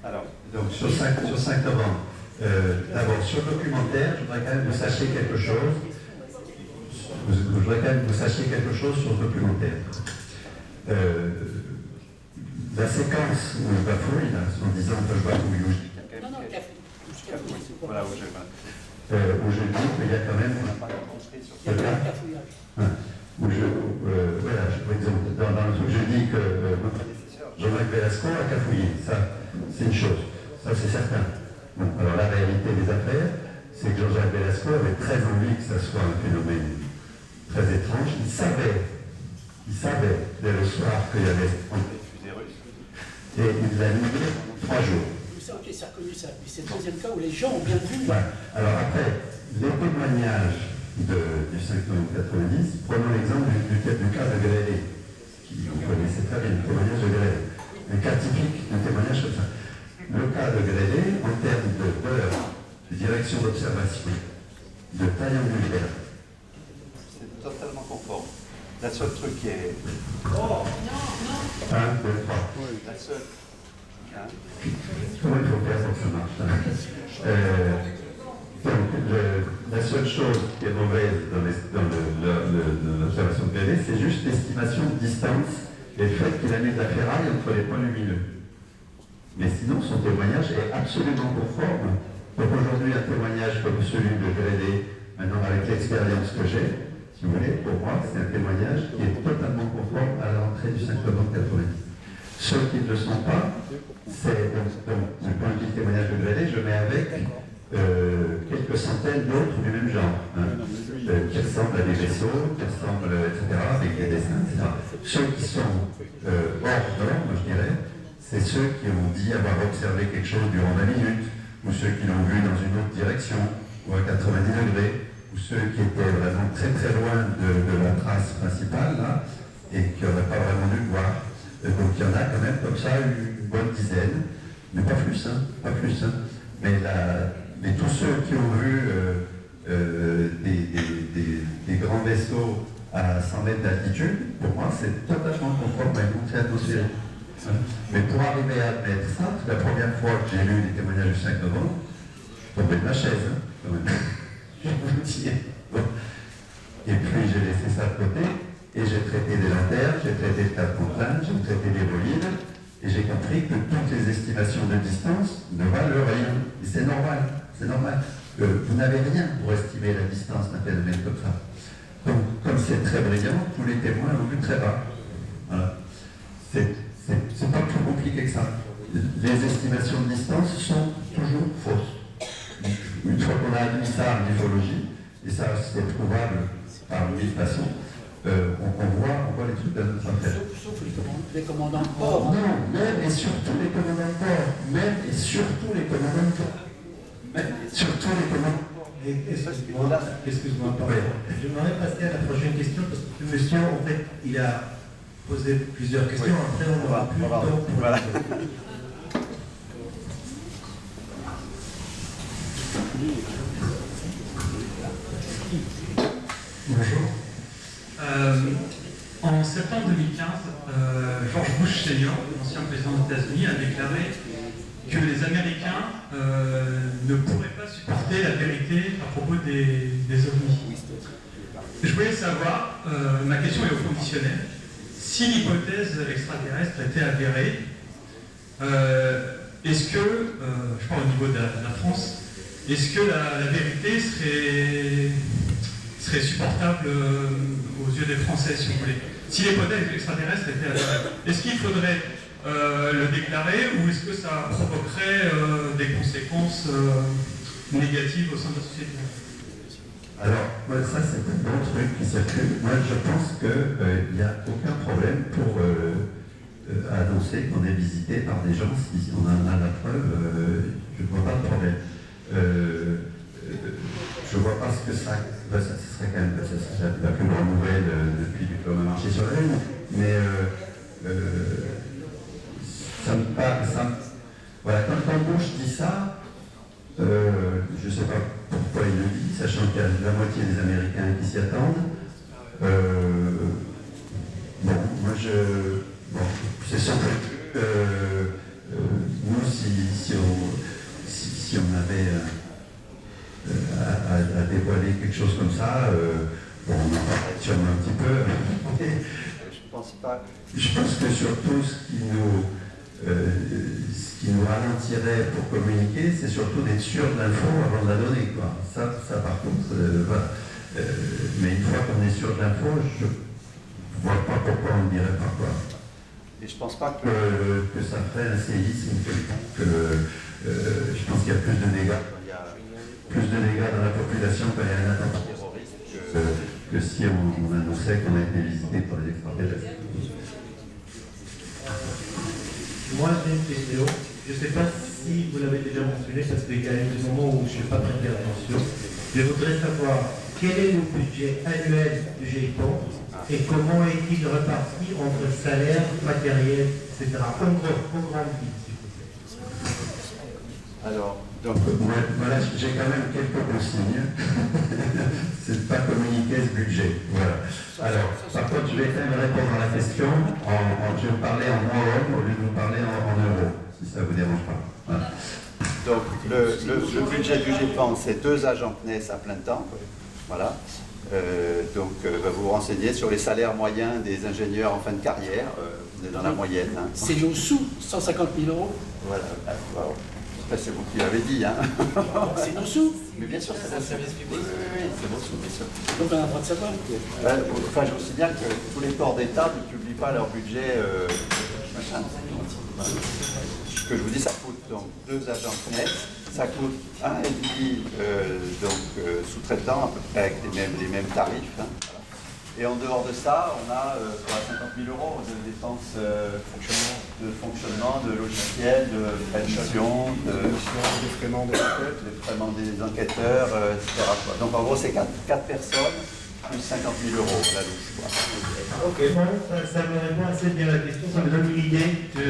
Alors, donc sur 5 novembre, d'abord sur le documentaire, je voudrais quand même que vous sachiez quelque chose. Je voudrais quand même que vous sachiez quelque chose sur le documentaire. La séquence où je bafouille, là, en disant que je bafouille, où je dis qu'il y a quand même. Voilà, par exemple, dans le truc, je dis que Jean-Marc Velasco a cafouillé. Ça, c'est une chose. Ça, c'est certain. Bon, alors la réalité des affaires, c'est que Jean-Jacques Velasco avait très envie que ça soit un phénomène très étrange. Il savait dès le soir qu'il y avait des fusées russes. Et il l'a nié 3 jours. Ça, ok, ça a reconnu ça. Mais c'est le 2e cas où les gens ont bien vu. Ouais. Alors après, les témoignages du 5 novembre 90, prenons l'exemple du cas de Grélé, qui vous connaissez très bien, le témoignage de Grélé. Un cas typique d'un témoignage comme ça. Le cas de Grélé, en termes d'heure, de direction d'observation, de taille angulaire, c'est totalement conforme. La seule truc qui est... Oh non 1, 2, 3. La seule... Comment il faut faire pour que ça marche donc, la seule chose qui est mauvaise dans l'observation de Grélé, c'est juste l'estimation de distance et le fait qu'il a mis de la ferraille entre les points lumineux. Mais sinon, son témoignage est absolument conforme. Donc aujourd'hui, un témoignage comme celui de Grélé, maintenant avec l'expérience que j'ai, si vous voulez, pour moi, c'est un témoignage qui est totalement conforme à l'entrée du 5 novembre 90. Ceux qui ne le sont pas, c'est donc du point de vue du témoignage de Grélé, je mets avec quelques centaines d'autres du même genre, qui ressemblent à des vaisseaux, qui ressemblent, etc., avec des dessins, etc. Ceux qui sont hors norme, je dirais, c'est ceux qui ont dit avoir observé quelque chose durant 20 minutes, ou ceux qui l'ont vu dans une autre direction, ou à 90 degrés, ou ceux qui étaient vraiment très très loin de la trace principale, là, et qui n'auraient pas vraiment dû le voir. Donc il y en a quand même comme ça une bonne dizaine, mais pas plus, hein, pas plus. Hein. Mais tous ceux qui ont vu des grands vaisseaux à 100 mètres d'altitude, pour moi c'est totalement conforme à une montée atmosphérique. Mais pour arriver à admettre ça, c'est la première fois que j'ai lu les témoignages du 5 novembre, tombé de ma chaise, hein, quand même. Je vous le dis. Bon. Et puis j'ai laissé ça de côté, et j'ai traité des lantères, j'ai traité de cap montagne, j'ai traité des bolines, et j'ai compris que toutes les estimations de distance ne valent rien. Et c'est normal, c'est normal. Vous n'avez rien pour estimer la distance d'un phénomène comme ça. Donc, comme c'est très brillant, tous les témoins ont vu très bas. Voilà. C'est pas plus compliqué que ça. Les estimations de distance sont toujours fausses. Une fois qu'on a admis ça en ufologie, et ça c'est prouvable par mille façons, on voit les trucs d'un autre affaire. Sauf les commandants de bord. Non, même et surtout les commandants de bord. Même et surtout les commandants de bord. Même et surtout les commandants. Excuse-moi, pardon. J'aimerais passer à la prochaine question parce que le monsieur, en fait, il a posé plusieurs questions. Après, on n'aura plus le temps pour Voilà. Bonjour. En septembre 2015, George Bush Senior, l'ancien président des États-Unis, a déclaré que les Américains ne pourraient pas supporter la vérité à propos des ovnis. Je voulais savoir, ma question est au conditionnel, si l'hypothèse extraterrestre était avérée, est-ce que, je parle au niveau de la France, est-ce que la vérité serait supportable aux yeux des Français, si vous voulez? Si l'hypothèse extraterrestre était avérée, est-ce qu'il faudrait le déclarer ou est-ce que ça provoquerait des conséquences négatives au sein de la société? Alors, ça c'est un bon truc qui circule. Moi je pense qu'il n'y a aucun problème pour annoncer qu'on est visité par des gens. Si on en a la preuve, je ne vois pas de problème. Je ne vois pas ce que ça... ça serait quand même la plus grande nouvelle depuis l'homme a marché sur la Lune. Mais ça me paraît... Voilà, quand Bush dit ça, je ne sais pas pourquoi il le dit, sachant qu'il y a la moitié des Américains qui s'y attendent. Bon, moi c'est sûr que nous, si on avait à dévoiler quelque chose comme ça, bon, on en parlerait sûrement un petit peu. Je pense pas. Je pense que surtout ce qui nous ralentirait pour communiquer, c'est surtout d'être sûr de l'info avant de la donner, quoi. Ça par contre, voilà. Mais une fois qu'on est sûr de l'info, je ne vois pas pourquoi on ne dirait pas, quoi. Et je pense pas que... que ça ferait un séisme, je pense qu'il y a plus de dégâts dans la population quand il y a un attentat terroriste que si on annonçait qu'on a été visité par les extraterrestres. Moi, j'ai une question. Je ne sais pas si vous l'avez déjà mentionné, parce qu'il y a des moments où je n'ai pas prêté attention. Je voudrais savoir quel est le budget annuel du GIPON et comment est-il reparti entre salaire, matériel, etc. En grande ligne, s'il vous plaît. Alors, donc, voilà, j'ai quand même quelques consignes. C'est de ne pas communiquer ce budget. Voilà. Alors, par contre, je vais quand même répondre à la question. Je vais vous parler en euros au lieu de vous parler en euros, si ça ne vous dérange pas. Voilà. donc, le budget du GEPAN, c'est 2 agents CNES à plein temps. Voilà. Vous vous renseignez sur les salaires moyens des ingénieurs en fin de carrière. Vous êtes dans la moyenne. Hein. C'est nos sous, 150 000 euros. Voilà. Wow. C'est vous qui l'avez dit, hein. C'est nos sous. Mais bien sûr, c'est un service public. Oui, c'est vos sous, bien sûr. Donc on a le droit de savoir. Enfin, je vous signale que tous les corps d'État ne publient pas leur budget machin. Voilà. Ce que je vous dis, ça coûte donc 2 agents CNES, ça coûte 1,5 sous-traitant à peu près avec les mêmes tarifs. Hein. Et en dehors de ça, on a 50 000 euros de dépenses de fonctionnement, de logiciels, de pension, de paiement des enquêteurs, etc. Donc en gros, c'est 4 personnes plus 50 000 euros la louche. Ok, bon, ça me répond assez bien à la question. Ça me donne une idée du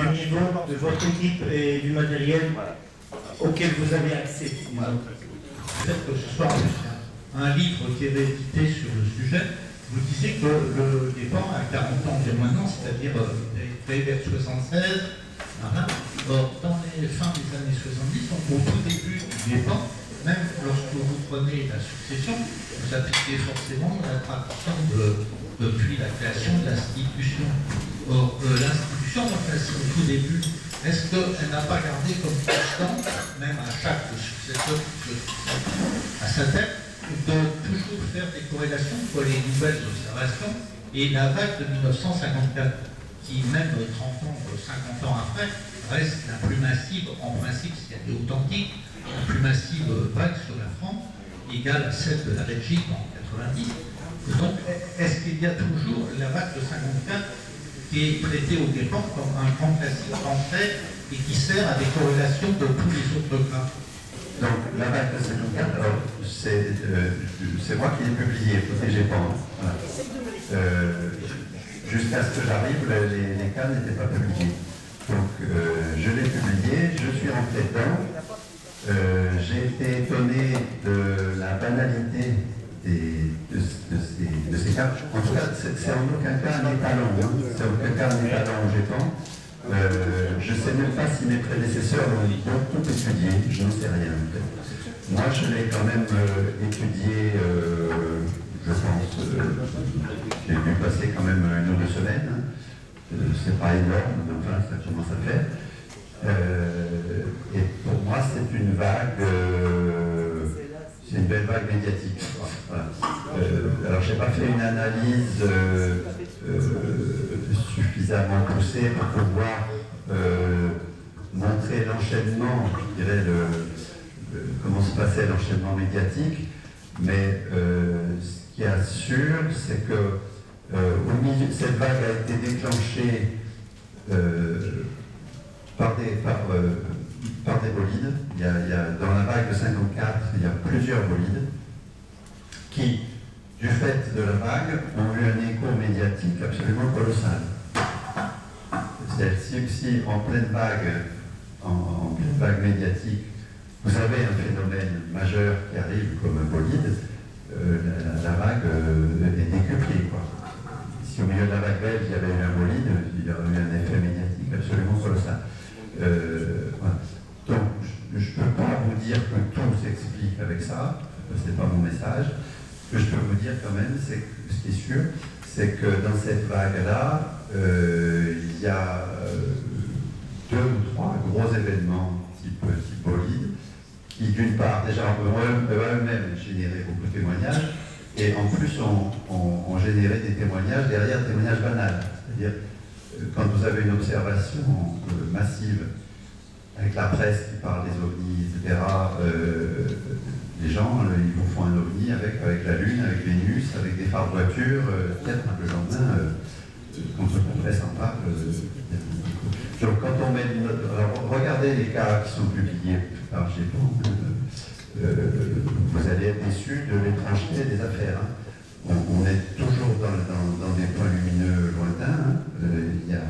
niveau de votre équipe et du matériel auquel vous avez accès. Peut-être que ce soir, un livre qui avait édité sur le sujet, vous disiez que le départ a 40 ans de maintenant, c'est-à-dire créé vers 76. Voilà. Or, dans les fins des années 70, donc au tout début du GEPAN, même lorsque vous prenez la succession, vous appliquez forcément la traduction depuis la création de l'institution. Or, l'institution, donc au tout début, est-ce qu'elle n'a pas gardé comme constant, même à chaque successeur à sa tête, de toujours faire des corrélations entre les nouvelles observations et la vague de 1954, qui même 30 ans, 50 ans après, reste la plus massive, en principe, si elle est authentique, la plus massive vague sur la France, égale à celle de la Belgique en 90. Donc, est-ce qu'il y a toujours la vague de 54 qui est traitée au départ comme un grand classique français et qui sert à des corrélations de tous les autres cas? Donc, la vague de 54, alors, c'est moi qui l'ai publié, protégé pas. Voilà. Jusqu'à ce que j'arrive, les cas n'étaient pas publiés. Donc, je l'ai publié, je suis rentré dedans. J'ai été étonné de la banalité de ces cas. En tout cas, c'est en aucun cas un étalon. Hein. C'est en aucun cas un étalon au GEPAN. Je ne sais même pas si mes prédécesseurs ont tout étudié, je n'en sais rien. En fait. Moi, je l'ai quand même étudié, je pense, j'ai dû passer quand même 1 ou 2 semaines. Hein. C'est pas énorme, mais enfin, ça commence à faire. Et pour moi, c'est une vague, c'est une belle vague médiatique. Voilà. Alors, je n'ai pas fait une analyse suffisamment poussée pour pouvoir montrer l'enchaînement, je dirais, comment se passait l'enchaînement médiatique, mais ce qui assure, c'est que au milieu, cette vague a été déclenchée par des bolides. Il y a, dans la vague de 54, il y a plusieurs bolides qui, du fait de la vague, ont eu un écho médiatique absolument colossal. C'est-à-dire si en pleine vague médiatique, vous avez un phénomène majeur qui arrive comme un bolide, la vague est décuplée, quoi. Si au milieu de la vague belge, il y avait eu un bolide, il y aurait eu un effet médiatique absolument colossal. Voilà. Donc, je ne peux pas vous dire que tout s'explique avec ça, ce n'est pas mon message. Ce que je peux vous dire quand même, c'est que ce qui est sûr, c'est que dans cette vague-là, il y a 2 ou 3 gros événements type bolide, qui d'une part déjà eux-mêmes généraient beaucoup de témoignages, et en plus ont généré des témoignages derrière témoignages banals. C'est-à-dire, quand vous avez une observation massive, avec la presse qui parle des ovnis, etc., les gens, ils vous font un ovni avec la Lune, avec Vénus, avec des phares de voiture, peut-être un peu le lendemain, quand la presse en parle. Donc quand on met une note, alors regardez les cas qui sont publiés par GEPAN, vous allez être déçus de l'étrangeté des affaires. Hein. On est toujours dans des points lumineux lointains. Hein. Il y a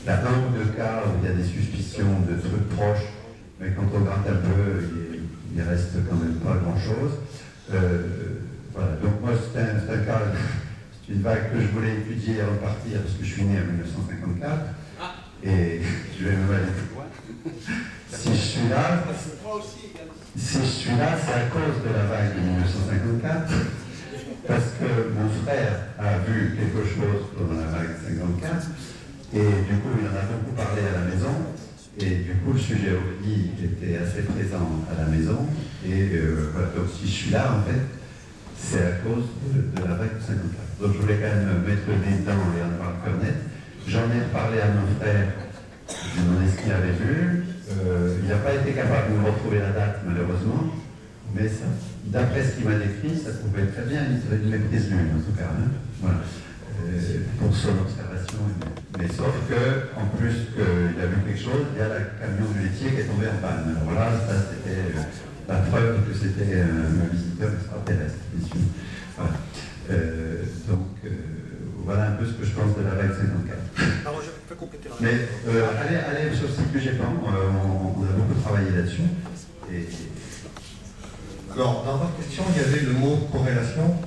1 ou 2 cas où il y a des suspicions de trucs proches, mais quand on gratte un peu, il reste quand même pas grand-chose. Voilà. Donc moi, c'est un cas, c'est une vague que je voulais étudier avant de partir, parce que je suis né en 1954, et je vais me aller plus loin. Si je suis là, c'est à cause de la vague de 1954. Parce que mon frère a vu quelque chose pendant la vague 54, et du coup, il en a beaucoup parlé à la maison, et du coup, le sujet ovni était assez présent à la maison, et voilà, donc si je suis là, en fait, c'est à cause de la vague 54. Donc je voulais quand même mettre le nez dedans et en avoir le cœur net. J'en ai parlé à mon frère, je lui ai demandé ce qu'il avait vu, il n'a pas été capable de me retrouver la date, malheureusement, mais ça, d'après ce qu'il m'a décrit, ça pouvait très bien être une méprise lune, en tout cas, hein, voilà, pour son observation. Mais sauf que, en plus qu'il a vu quelque chose, il y a le camion du laitier qui est tombé en panne. Alors là, ça c'était la preuve que c'était un visiteur extraterrestre, bien sûr. Voilà. Donc, voilà un peu ce que je pense de la vague 54. Alors, je peux compléter. Mais allez sur le site du GEPAN, on a beaucoup travaillé là-dessus. Alors, dans votre question, il y avait le mot corrélation.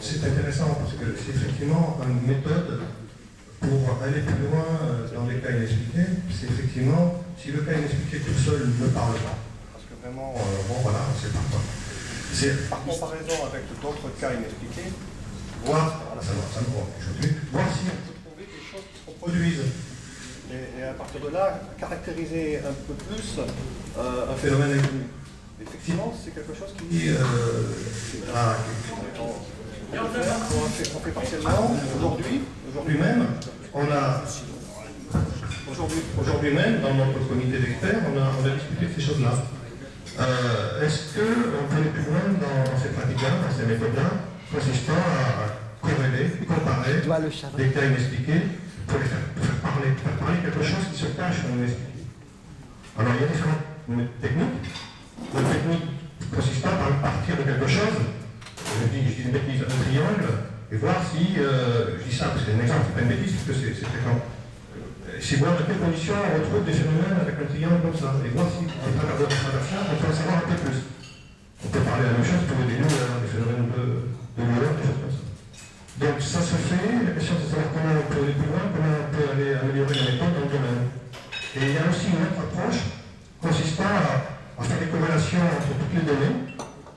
C'est intéressant parce que c'est effectivement une méthode pour aller plus loin dans les cas inexpliqués, c'est effectivement, si le cas inexpliqué tout seul ne parle pas, parce que vraiment, bon voilà, c'est pas quoi. C'est par comparaison avec d'autres cas inexpliqués, voir, alors là, ça me rend aujourd'hui, voir si on peut trouver des choses qui se reproduisent. Et à partir de là, caractériser un peu plus un phénomène inconnu. Effectivement, c'est quelque chose qui on fait partiellement. Aujourd'hui même, aujourd'hui même, dans notre comité d'experts, on a discuté de ces choses-là. Est-ce qu'on peut aller plus loin dans ces pratiques-là, dans ces méthodes-là, consistant à corréler, comparer des cas inexpliqués pour faire parler quelque chose qui se cache dans l'inexpliqué? Alors il y a différentes techniques. La technique consistant à partir de quelque chose, je dis une bêtise, un triangle, et voir si, je dis ça parce que c'est un exemple, c'est pas une bêtise, parce que c'est fréquent. C'est voir dans quelles conditions on retrouve des phénomènes avec un triangle comme ça, et voir si, à travers ça, on peut en savoir un peu plus. On peut parler la même chose pour des lueurs, des phénomènes de lueurs, des choses comme ça. Donc ça se fait, la question c'est de savoir comment on peut aller plus loin, comment on peut aller améliorer la méthode dans le domaine. Et il y a aussi une autre approche consistant à faire des corrélations entre toutes les données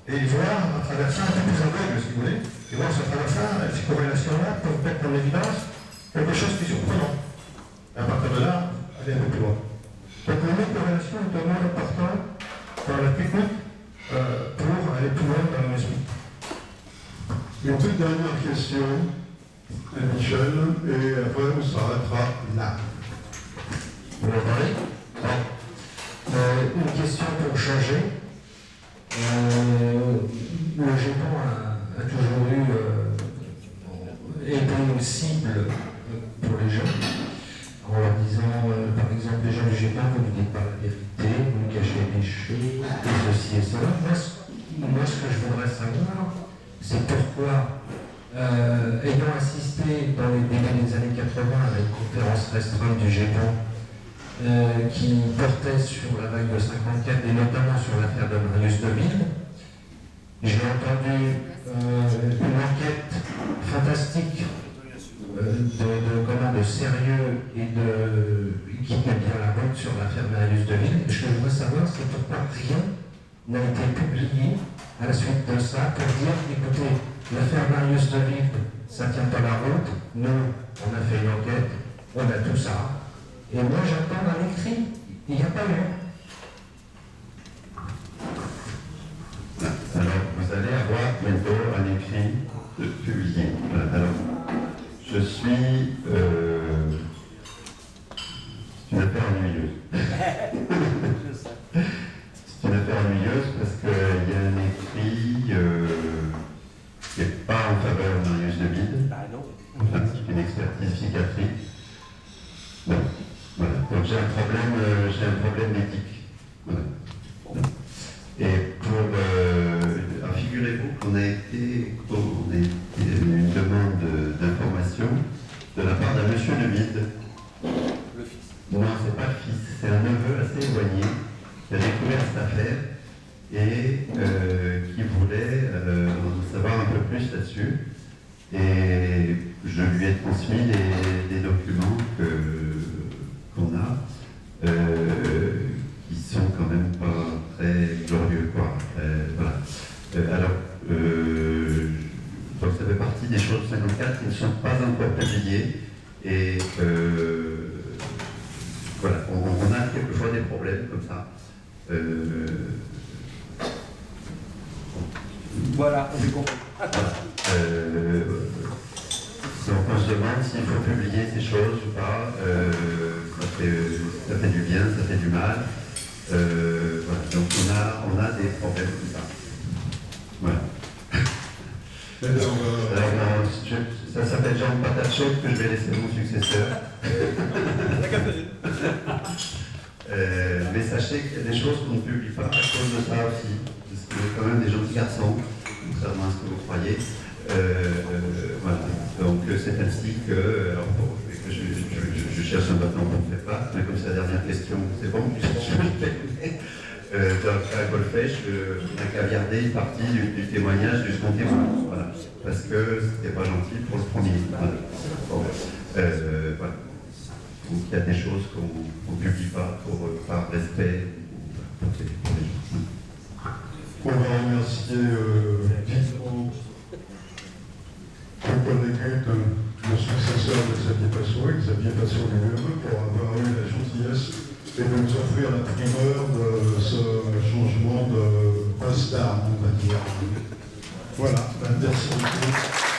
et voir à travers ça, un peu plus aveugle si vous voulez, et voir si à travers ça, ces corrélations-là peuvent mettre en évidence quelque chose qui est surprenant. Et à partir de là, aller un peu plus loin. Donc le mot corrélation est un mot important dans la technique pour aller plus loin dans l'esprit. Une toute dernière question, Michel, et après on s'arrêtera là. Vous m'entendez? Une question pour changer. Le Japon a toujours été une cible pour les gens, en leur disant, par exemple, les gens du Japon, vous ne dites pas la vérité, vous nous cachez des choses, et ceci et cela. Moi, ce que je voudrais savoir, c'est pourquoi, ayant assisté dans les débuts des années 80 à une conférence restreinte du Japon qui portait sur la vague de 54 et notamment sur l'affaire de Marius Deville, j'ai entendu une enquête fantastique de sérieux et qui tenait bien la route sur l'affaire Marius Deville. Ce que je veux savoir, c'est pourquoi rien n'a été publié à la suite de ça pour dire, écoutez, l'affaire Marius Deville, ça ne tient pas la route, nous, on a fait une enquête, on a tout ça, et moi j'attends un écrit, il n'y a pas eu. Alors, vous allez avoir bientôt un écrit publié. Alors, je suis... c'est une affaire ennuyeuse. C'est une affaire ennuyeuse parce qu'il y a un écrit qui n'est pas en faveur de Marius Deville. Enfin, c'est une expertise psychiatrique. Bon, voilà. Donc j'ai un problème d'éthique. Voilà. Et pour figurez-vous qu'on a été une demande d'information de la part d'un monsieur Deville. Le fils. Non, c'est pas le fils, c'est un neveu assez éloigné qui a découvert cette affaire et qui voulait en savoir un peu plus là-dessus. Et je lui ai transmis les documents qu'on a, qui sont quand même pas très glorieux, quoi. Voilà. Donc ça fait partie des choses 54 qui ne sont pas encore publiées et voilà, on a quelquefois des problèmes comme ça. Voilà, on est compris. Donc on se demande s'il faut publier ces choses ou pas. Ça fait du bien, ça fait du mal. Voilà. Donc on a des problèmes comme ça. Voilà. Alors, ça s'appelle Jean Patachot que je vais laisser mon successeur. Mais sachez qu'il y a des choses qu'on ne publie pas à cause de ça aussi. Parce que vous êtes quand même des gentils garçons, contrairement à ce que vous croyez. Voilà. Donc c'est ainsi que. Alors, bon, je cherche un bâton pour me faire part, mais comme c'est la dernière question, c'est bon. Donc à Golfech, on a caviardé une partie du témoignage du second témoin. Voilà. Parce que c'était pas gentil pour le premier. Voilà. Bon. Voilà. Donc il y a des choses qu'on ne publie pas par respect pour les gens. On va remercier vivement le collègue le successeur de Xavier Passot lui-même, pour avoir eu la gentillesse et de nous offrir la primeur de ce changement de passe d'armes, on va dire. Voilà, merci beaucoup.